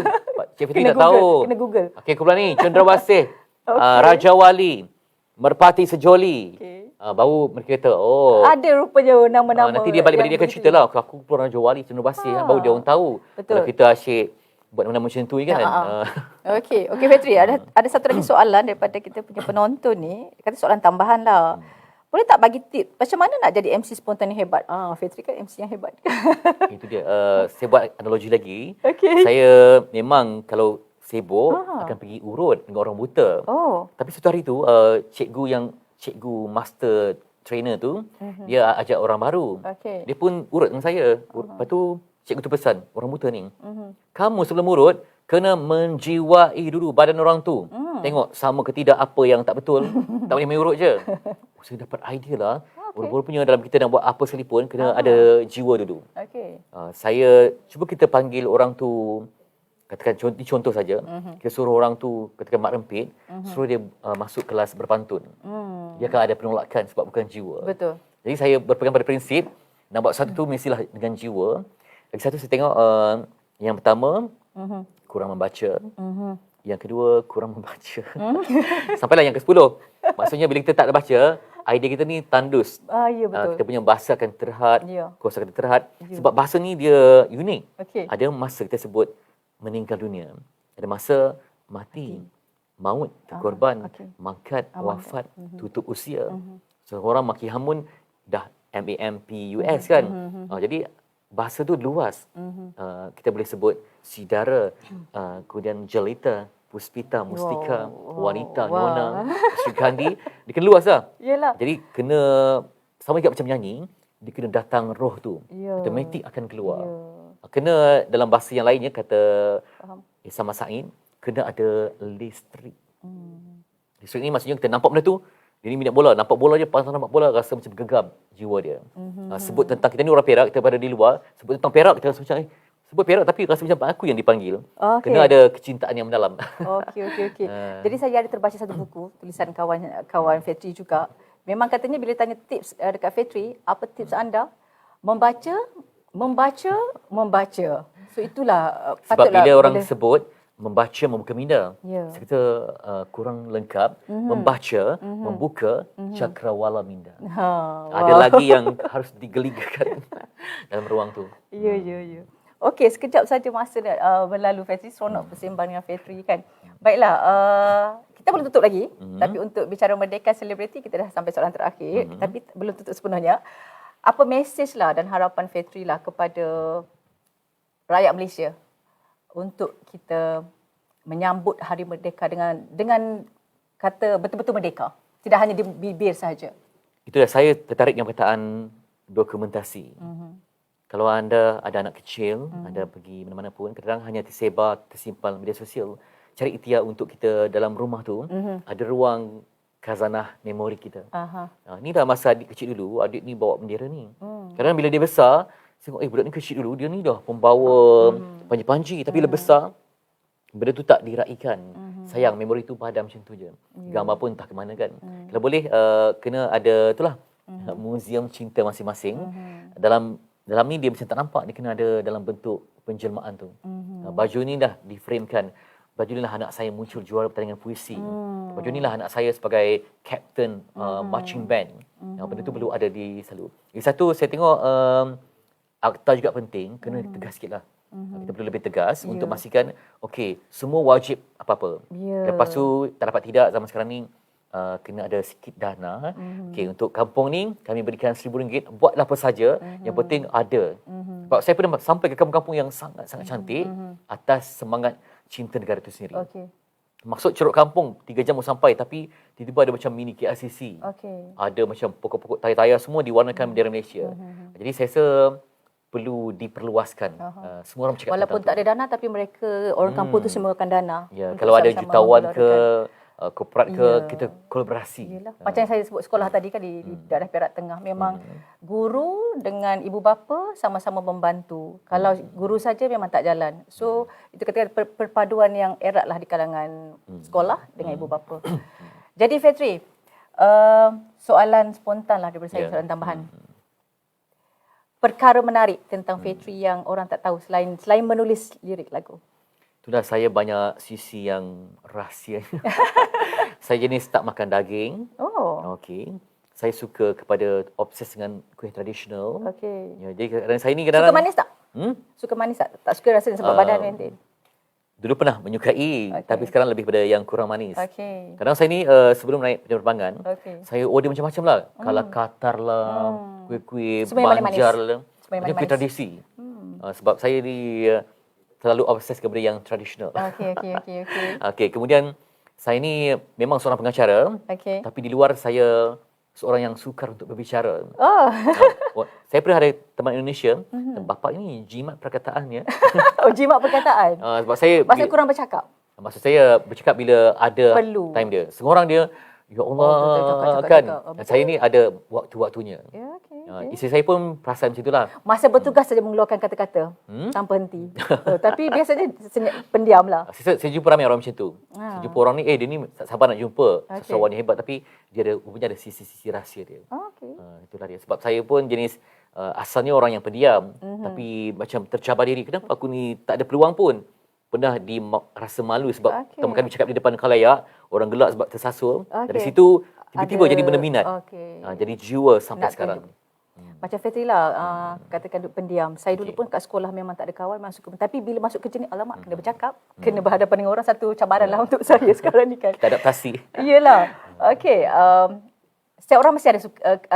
Cik Fitri tak tahu. Kena Google. Kumpulan ni Cendrawasih, Raja Wali, Merpati Sejoli. Baru mereka kata, ada rupanya nama-nama. Nanti dia balik-balik dia akan cerita lah, aku pun Raja Wali Cendrawasih. Baru dia orang tahu. Kalau kita asyik buat nama-nama macam tu kan. Okey Fitri, ada satu lagi soalan daripada kita punya penonton ni. Kata soalan tambahan lah. Boleh tak bagi tip macam mana nak jadi MC spontan yang hebat? Fitri kan MC yang hebat. Itu dia. Saya buat analogi lagi. Saya memang kalau sibuk akan pergi urut dengan orang buta. Tapi satu hari tu cikgu master trainer tu, dia ajak orang baru. Dia pun urut dengan saya. Lepas tu cikgu tu pesan, orang buta ni, kamu sebelum urut kena menjiwai dulu badan orang tu. Tengok sama ke tidak apa yang tak betul. Tak boleh main urut je. Saya dapat idea lah. Rupanya dalam kita nak buat apa sekalipun kena ada jiwa dulu. Saya cuba kita panggil orang tu, katakan contoh saja, kita suruh orang tu, katakan Mak Rempit, suruh dia masuk kelas berpantun. Dia akan ada penolakan sebab bukan jiwa. Jadi saya berpegang pada prinsip nak buat satu tu mestilah dengan jiwa. Lagi satu saya tengok yang pertama kurang membaca. Yang kedua kurang membaca. Sampailah yang ke-10. Maksudnya bila kita tak ada baca, idea kita ni tandus. Ya betul. Kita punya bahasa akan terhad, Ya. kuasa akan terhad. Sebab bahasa ni dia unik. Okey. Ada masa kita sebut meninggal dunia. Ada masa mati, maut, terkorban, mangkat, wafat, tutup usia. Seorang maki hamun dah MAMPUS kan. Jadi bahasa tu luas. Kita boleh sebut sidara, kemudian jelita, puspita, mustika, wanita, nona, Sri Kandi. Dia kena luas lah. Yelah. Jadi kena, sama juga macam menyanyi, dia kena datang roh tu. Automatik akan keluar. Kena dalam bahasa yang lainnya, kata Ihsan Masain, kena ada listrik. Listrik ni maksudnya kita nampak benda tu, dia ni minat bola. Nampak bola je, pasal nampak bola, rasa macam gegam jiwa dia. Sebut tentang, kita ni orang Perak, kita pada di luar, sebut tentang Perak, kita rasa macam, sebut Perak tapi rasa macam aku yang dipanggil. Kena ada kecintaan yang mendalam. Okey. Jadi saya ada terbaca satu buku, tulisan kawan Fetri juga. Memang katanya bila tanya tips dekat Fetri, apa tips anda? Membaca. So itulah Sebab patutlah bila orang sebut, membaca membuka minda. Ya. Kita kurang lengkap. Membaca, membuka cakrawala minda. Ada lagi yang harus digeligarkan dalam ruang tu. Ya. Okey, sekejap saja masa berlalu Fetri. Seronok bersembang dengan Fetri kan. Baiklah, kita belum tutup lagi. Tapi untuk bicara Merdeka Selebriti, kita dah sampai soalan terakhir. Tapi belum tutup sepenuhnya. Apa mesej lah dan harapan Fetri lah kepada rakyat Malaysia untuk kita menyambut Hari Merdeka dengan kata betul-betul merdeka. Tidak hanya di bibir sahaja. Itulah saya tertarik dengan perkataan dokumentasi. Kalau anda ada anak kecil, anda pergi mana-mana pun, kadang-kadang hanya tersimpan media sosial. Cari ikhtiar untuk kita dalam rumah tu, ada ruang khazanah memori kita. Ni dah masa adik kecil dulu, adik ni bawa bendera ni. Kadang-kadang bila dia besar, saya tengok, budak ni kecil dulu, dia ni dah pembawa panji-panji. Tapi bila besar, benda tu tak diraikan. Sayang, memori tu padam macam tu je. Gambar pun entah ke mana kan. Kalau boleh, kena ada itulah, muzium cinta masing-masing. Dalam ni dia macam tak nampak, dia kena ada dalam bentuk penjelmaan tu. Baju ni dah diframekan. Baju ni lah anak saya muncul juara pertandingan puisi. Baju ni lah anak saya sebagai captain marching band. Benda tu perlu ada di selalu. Lagi satu, saya tengok akta juga penting, kena tegas sikit lah. Kita perlu lebih tegas untuk pastikan, okey, semua wajib apa-apa. Lepas tu, tak dapat tidak, zaman sekarang ni, kena ada sikit dana. Okey, untuk kampung ni, kami berikan RM1,000, buatlah apa saja, yang penting ada. Sebab saya pernah sampai ke kampung-kampung yang sangat-sangat cantik, atas semangat cinta negara itu sendiri. Maksud ceruk kampung 3 jam sampai, tapi tiba-tiba ada macam mini KLCC. Ada macam pokok-pokok tayar-tayar semua diwarnakan bendera Malaysia. Jadi saya rasa perlu diperluaskan. Semua orang bercakap walaupun tak ada dana, tapi mereka orang kampung tu semuakan dana. Ya, kalau ada jutawan ke korporat ke, kita kolaborasi. Macam yang saya sebut sekolah tadi kan di daerah Perak Tengah, memang guru dengan ibu bapa sama-sama membantu. Kalau guru saja memang tak jalan. So itu ketika perpaduan yang erat lah di kalangan sekolah dengan ibu bapa. Jadi Fetri, soalan spontan lah daripada saya, soalan tambahan. Perkara menarik tentang Fetri yang orang tak tahu selain menulis lirik lagu. Itulah, saya banyak sisi yang rahsia. Saya jenis tak makan daging. Okey. Saya suka kepada obses dengan kuih tradisional. Ya, jadi kadang saya ni kadang-kadang suka manis tak? Suka manis tak? Tak suka rasa sebab badan nanti. Dulu pernah menyukai, tapi sekarang lebih pada yang kurang manis. Kadang saya ni sebelum naik penerbangan, saya order macam-macam lah. Kalau Qatar lah, kuih-kuih Banjar lah. Macam kuih tradisi. Sebab saya ni terlalu obses kepada yang tradisional. Okey, kemudian saya ni memang seorang pengacara, tapi di luar saya seorang yang sukar untuk berbicara. Saya pernah ada teman Indonesia, bapa ini jimat perkataannya. Jimat perkataan. Sebab saya maksud kurang bercakap. Maksud saya bercakap bila ada perlu time dia. Semua orang dia, ya Allah, kan. Dan saya ni ada waktu-waktunya. Isteri saya pun perasan macam itulah. Masa bertugas saja mengeluarkan kata-kata tanpa henti. Tapi biasanya pendiam lah. Saya jumpa ramai orang macam tu. Saya jumpa orang ni, dia ni tak sabar nak jumpa seseorang yang hebat, tapi dia ada rupanya ada sisi-sisi rahsia dia. Okey. Itulah dia. Sebab saya pun jenis asalnya orang yang pendiam, tapi macam tercabar diri. Kenapa aku ni tak ada peluang pun? Pernah rasa malu sebab pertama kali bercakap di depan khalayak, orang gelak sebab tersasul. Dari situ tiba-tiba jadi benda minat. Jadi jiwa sampai sekarang. Macam Fitri lah, katakan pendiam. Saya dulu pun kat sekolah memang tak ada kawan, memang suka. Tapi bila masuk kerja ni, alamak, kena bercakap. Kena berhadapan dengan orang, satu cabaran lah untuk saya sekarang ni kan. Kita adaptasi. Iyalah. Okey. Setiap orang mesti ada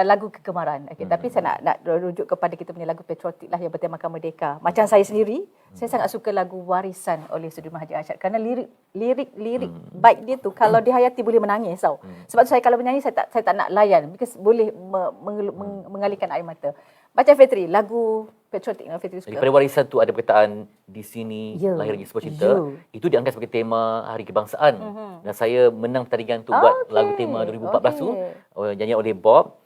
lagu kegemaran. Okay, tapi saya nak rujuk kepada kita punya lagu patriotik lah yang bertemakan merdeka. Macam saya sendiri, saya sangat suka lagu Warisan oleh Sudirman Haji Arsyad. Kerana lirik baik dia tu, kalau dihayati boleh menangis tau. Sebab tu saya kalau menyanyi, saya tak nak layan. Because boleh mengalirkan air mata. Macam Fitri, lagu patriotik yang Fitri suka. Daripada Warisan tu ada perkataan di sini lahirnya sebuah cinta. Itu diangkat sebagai tema Hari Kebangsaan. Dan saya menang pertandingan tu buat lagu tema 2014 tu. Nyanyian oleh Bob.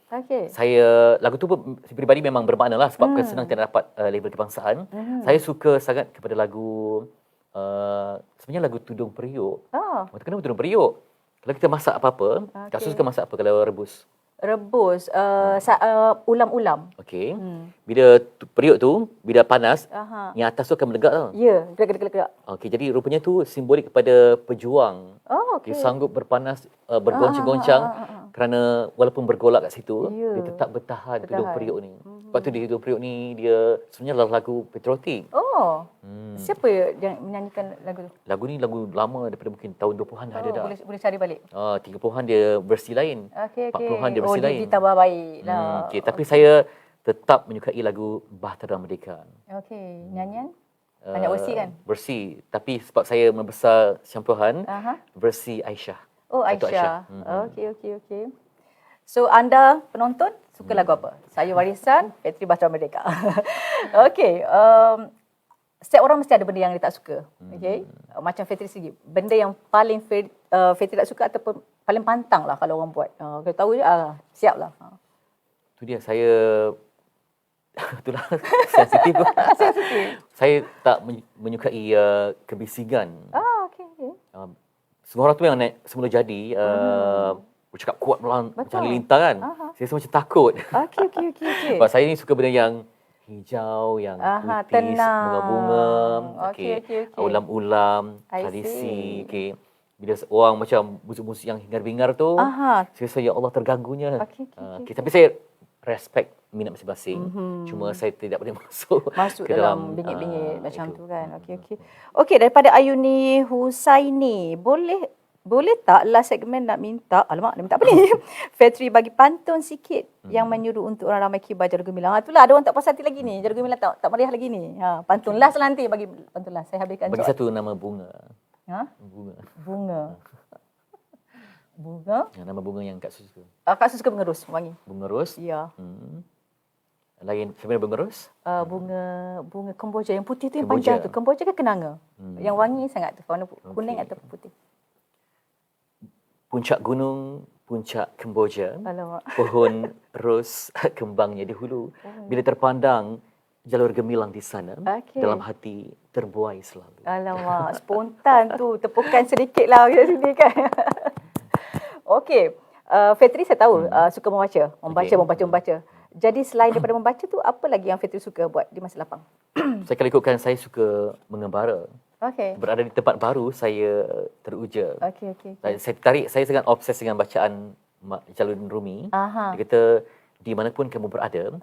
Saya lagu tu pun pribadi memang bermakna lah sebab senang tidak dapat label kebangsaan. Saya suka sangat kepada lagu sebenarnya lagu Tudung Periuk. Kenapa Tudung Periuk? Kalau kita masak apa-apa, Kak Su suka masak apa kalau rebus? Rebus, ulam-ulam. Okey. Bila periuk tu, bila panas, yang atas tu akan meledak tau. Ya, gerak-gerak. Okey, jadi rupanya tu simbolik kepada pejuang. Okey. Dia sanggup berpanas, bergoncang-goncang kerana walaupun bergolak kat situ, dia tetap bertahan Tudung Periuk ni. Sebab tu di Tudung Periuk ni dia sebenarnya lagu patriotik. Siapa yang menyanyikan lagu tu? Lagu ni lagu lama daripada mungkin tahun 20-an ada dah. Boleh cari balik. 30-an dia versi lain. 40-an dia versi lain. Ditambah baik lah. Tapi saya tetap menyukai lagu Bahtera Merdeka. Nyanyian? Banyak versi kan? Versi. Tapi sebab saya membesar campuran, versi Aisyah. Aisyah. Okey. So anda penonton suka lagu apa? Saya Warisan, Fitri Bahtera Merdeka. Okey. Setiap orang mesti ada benda yang dia tak suka. Okay? Macam Fitri sendiri. Benda yang paling Fitri tak suka ataupun paling pantang lah kalau orang buat. Kalau tahu je, siap lah. Itu dia, saya itulah sensitif. Saya tak menyukai kebisingan. Okey. Semua orang tu yang semula jadi bercakap kuat macam halilintar kan. Saya rasa macam takut. Okey. Sebab saya ni suka benda yang hijau, yang putih, bunga-bunga, ulam-ulam, tradisi. Bila orang macam musik-musik yang hingar-bingar tu, saya rasa ya Allah terganggunya. Tapi saya respect minat masing-masing. Cuma saya tidak boleh masuk ke dalam bingit-bingit macam tu kan. Okey, daripada Ayuni Husaini, boleh tak last segmen nak minta, alamak nak minta apa ni? Fitri bagi pantun sikit yang menyuruh untuk orang ramai kibar Jarum Gemilang. Itulah ada orang tak puas hati lagi ni. Jarum Gemilang tak meriah lagi ni. Pantun last lah nanti, bagi pantun last. Saya habiskan bagi satu nama bunga. Bunga. Nama bunga yang Kak Su suka. Kak Su suka bunga ros, wangi. Bunga ros? Ya. Lain, sebenarnya bunga ros? Bunga kemboja yang putih tu yang panjang tu. Kemboja ke kenanga? Yang wangi sangat tu. Warna kuning atau putih. Puncak gunung, puncak Kemboja, pohon ros kembangnya di hulu. Bila terpandang jalur gemilang di sana, dalam hati terbuai selalu. Alamak, spontan tu. Tepukan sedikit lah kita sini kan. Okey, Fitri saya tahu suka membaca. Jadi selain daripada membaca tu, apa lagi yang Fitri suka buat di masa lapang? Saya kalau ikutkan, saya suka mengembara. Berada di tempat baru, saya teruja. Saya sangat obses dengan bacaan Jalaluddin Rumi. Dia kata, di mana pun kamu berada,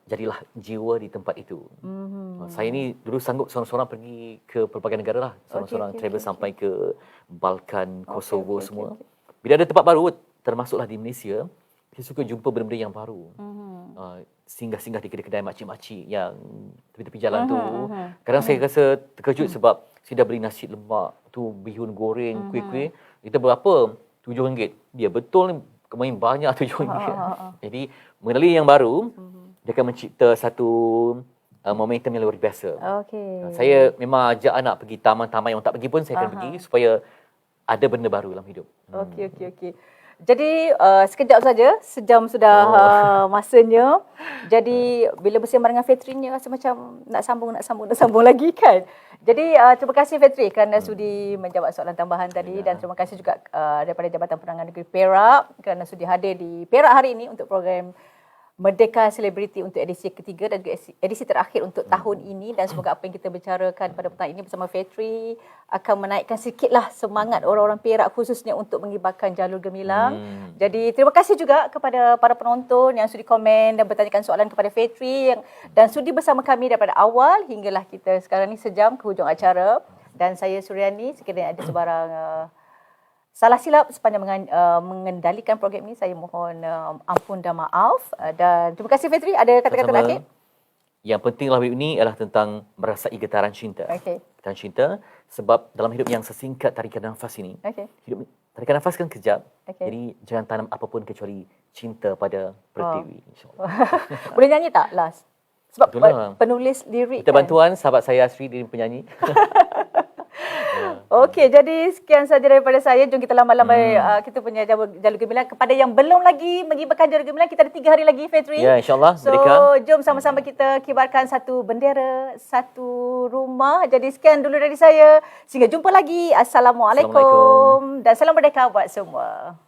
jadilah jiwa di tempat itu. Saya ni dulu sanggup seorang-seorang pergi ke pelbagai negara lah. Seorang-seorang travel sampai ke Balkan, Kosovo semua. Bila ada tempat baru, termasuklah di Malaysia, saya suka jumpa benda-benda yang baru. Singgah-singgah di kedai-kedai makcik-makcik yang tepi-tepi jalan tu. Kadang saya rasa terkejut sebab saya dah beli nasi lemak, tu bihun goreng, kuih-kuih. Itu berapa? RM7. Dia betul ni kemain banyak RM7. Jadi mengenali yang baru, dia akan mencipta satu momentum yang luar biasa. Saya memang ajak anak pergi taman-taman yang tak pergi pun saya akan pergi supaya ada benda baru dalam hidup. Okey. Jadi sekejap saja, sejam sudah masanya. Jadi bila bersama dengan Fitri ni rasa macam nak sambung lagi kan. Jadi terima kasih Fitri kerana sudi menjawab soalan tambahan tadi, dan terima kasih juga daripada Jabatan Penerangan Negeri Perak kerana sudi hadir di Perak hari ini untuk program Merdeka Selebriti untuk edisi ketiga dan juga edisi terakhir untuk tahun ini, dan semoga apa yang kita bicarakan pada petang ini bersama Fetri akan menaikkan sikitlah semangat orang-orang Perak khususnya untuk mengibarkan jalur gemilang. Jadi terima kasih juga kepada para penonton yang sudi komen dan bertanyakan soalan kepada Fetri dan sudi bersama kami daripada awal hinggalah kita sekarang ni sejam ke hujung acara. Dan saya Suryani, sekiranya ada sebarang salah silap sepanjang mengendalikan program ini, saya mohon ampun dan maaf. Dan terima kasih Fetri, ada kata-kata terakhir? Yang penting dalam hidup ini adalah tentang merasai getaran cinta. Getaran cinta, sebab dalam hidup yang sesingkat tarikan nafas ini, hidup tarikan nafas kan kejap. Jadi jangan tanam apapun kecuali cinta pada Pertiwi, insyaAllah. Boleh nyanyi tak last? Sebab penulis lirik kita bantuan sahabat saya Asri, dia penyanyi. Okey, jadi sekian saja daripada saya. Jom kita lambai-lambai kita punya jalur gemilang. Kepada yang belum lagi mengibarkan jalur gemilang, kita ada 3 hari lagi, Fetri. Ya, insyaAllah. So, jom sama-sama kita kibarkan satu bendera, satu rumah. Jadi sekian dulu dari saya. Sehingga jumpa lagi. Assalamualaikum. Dan salam merdeka buat semua.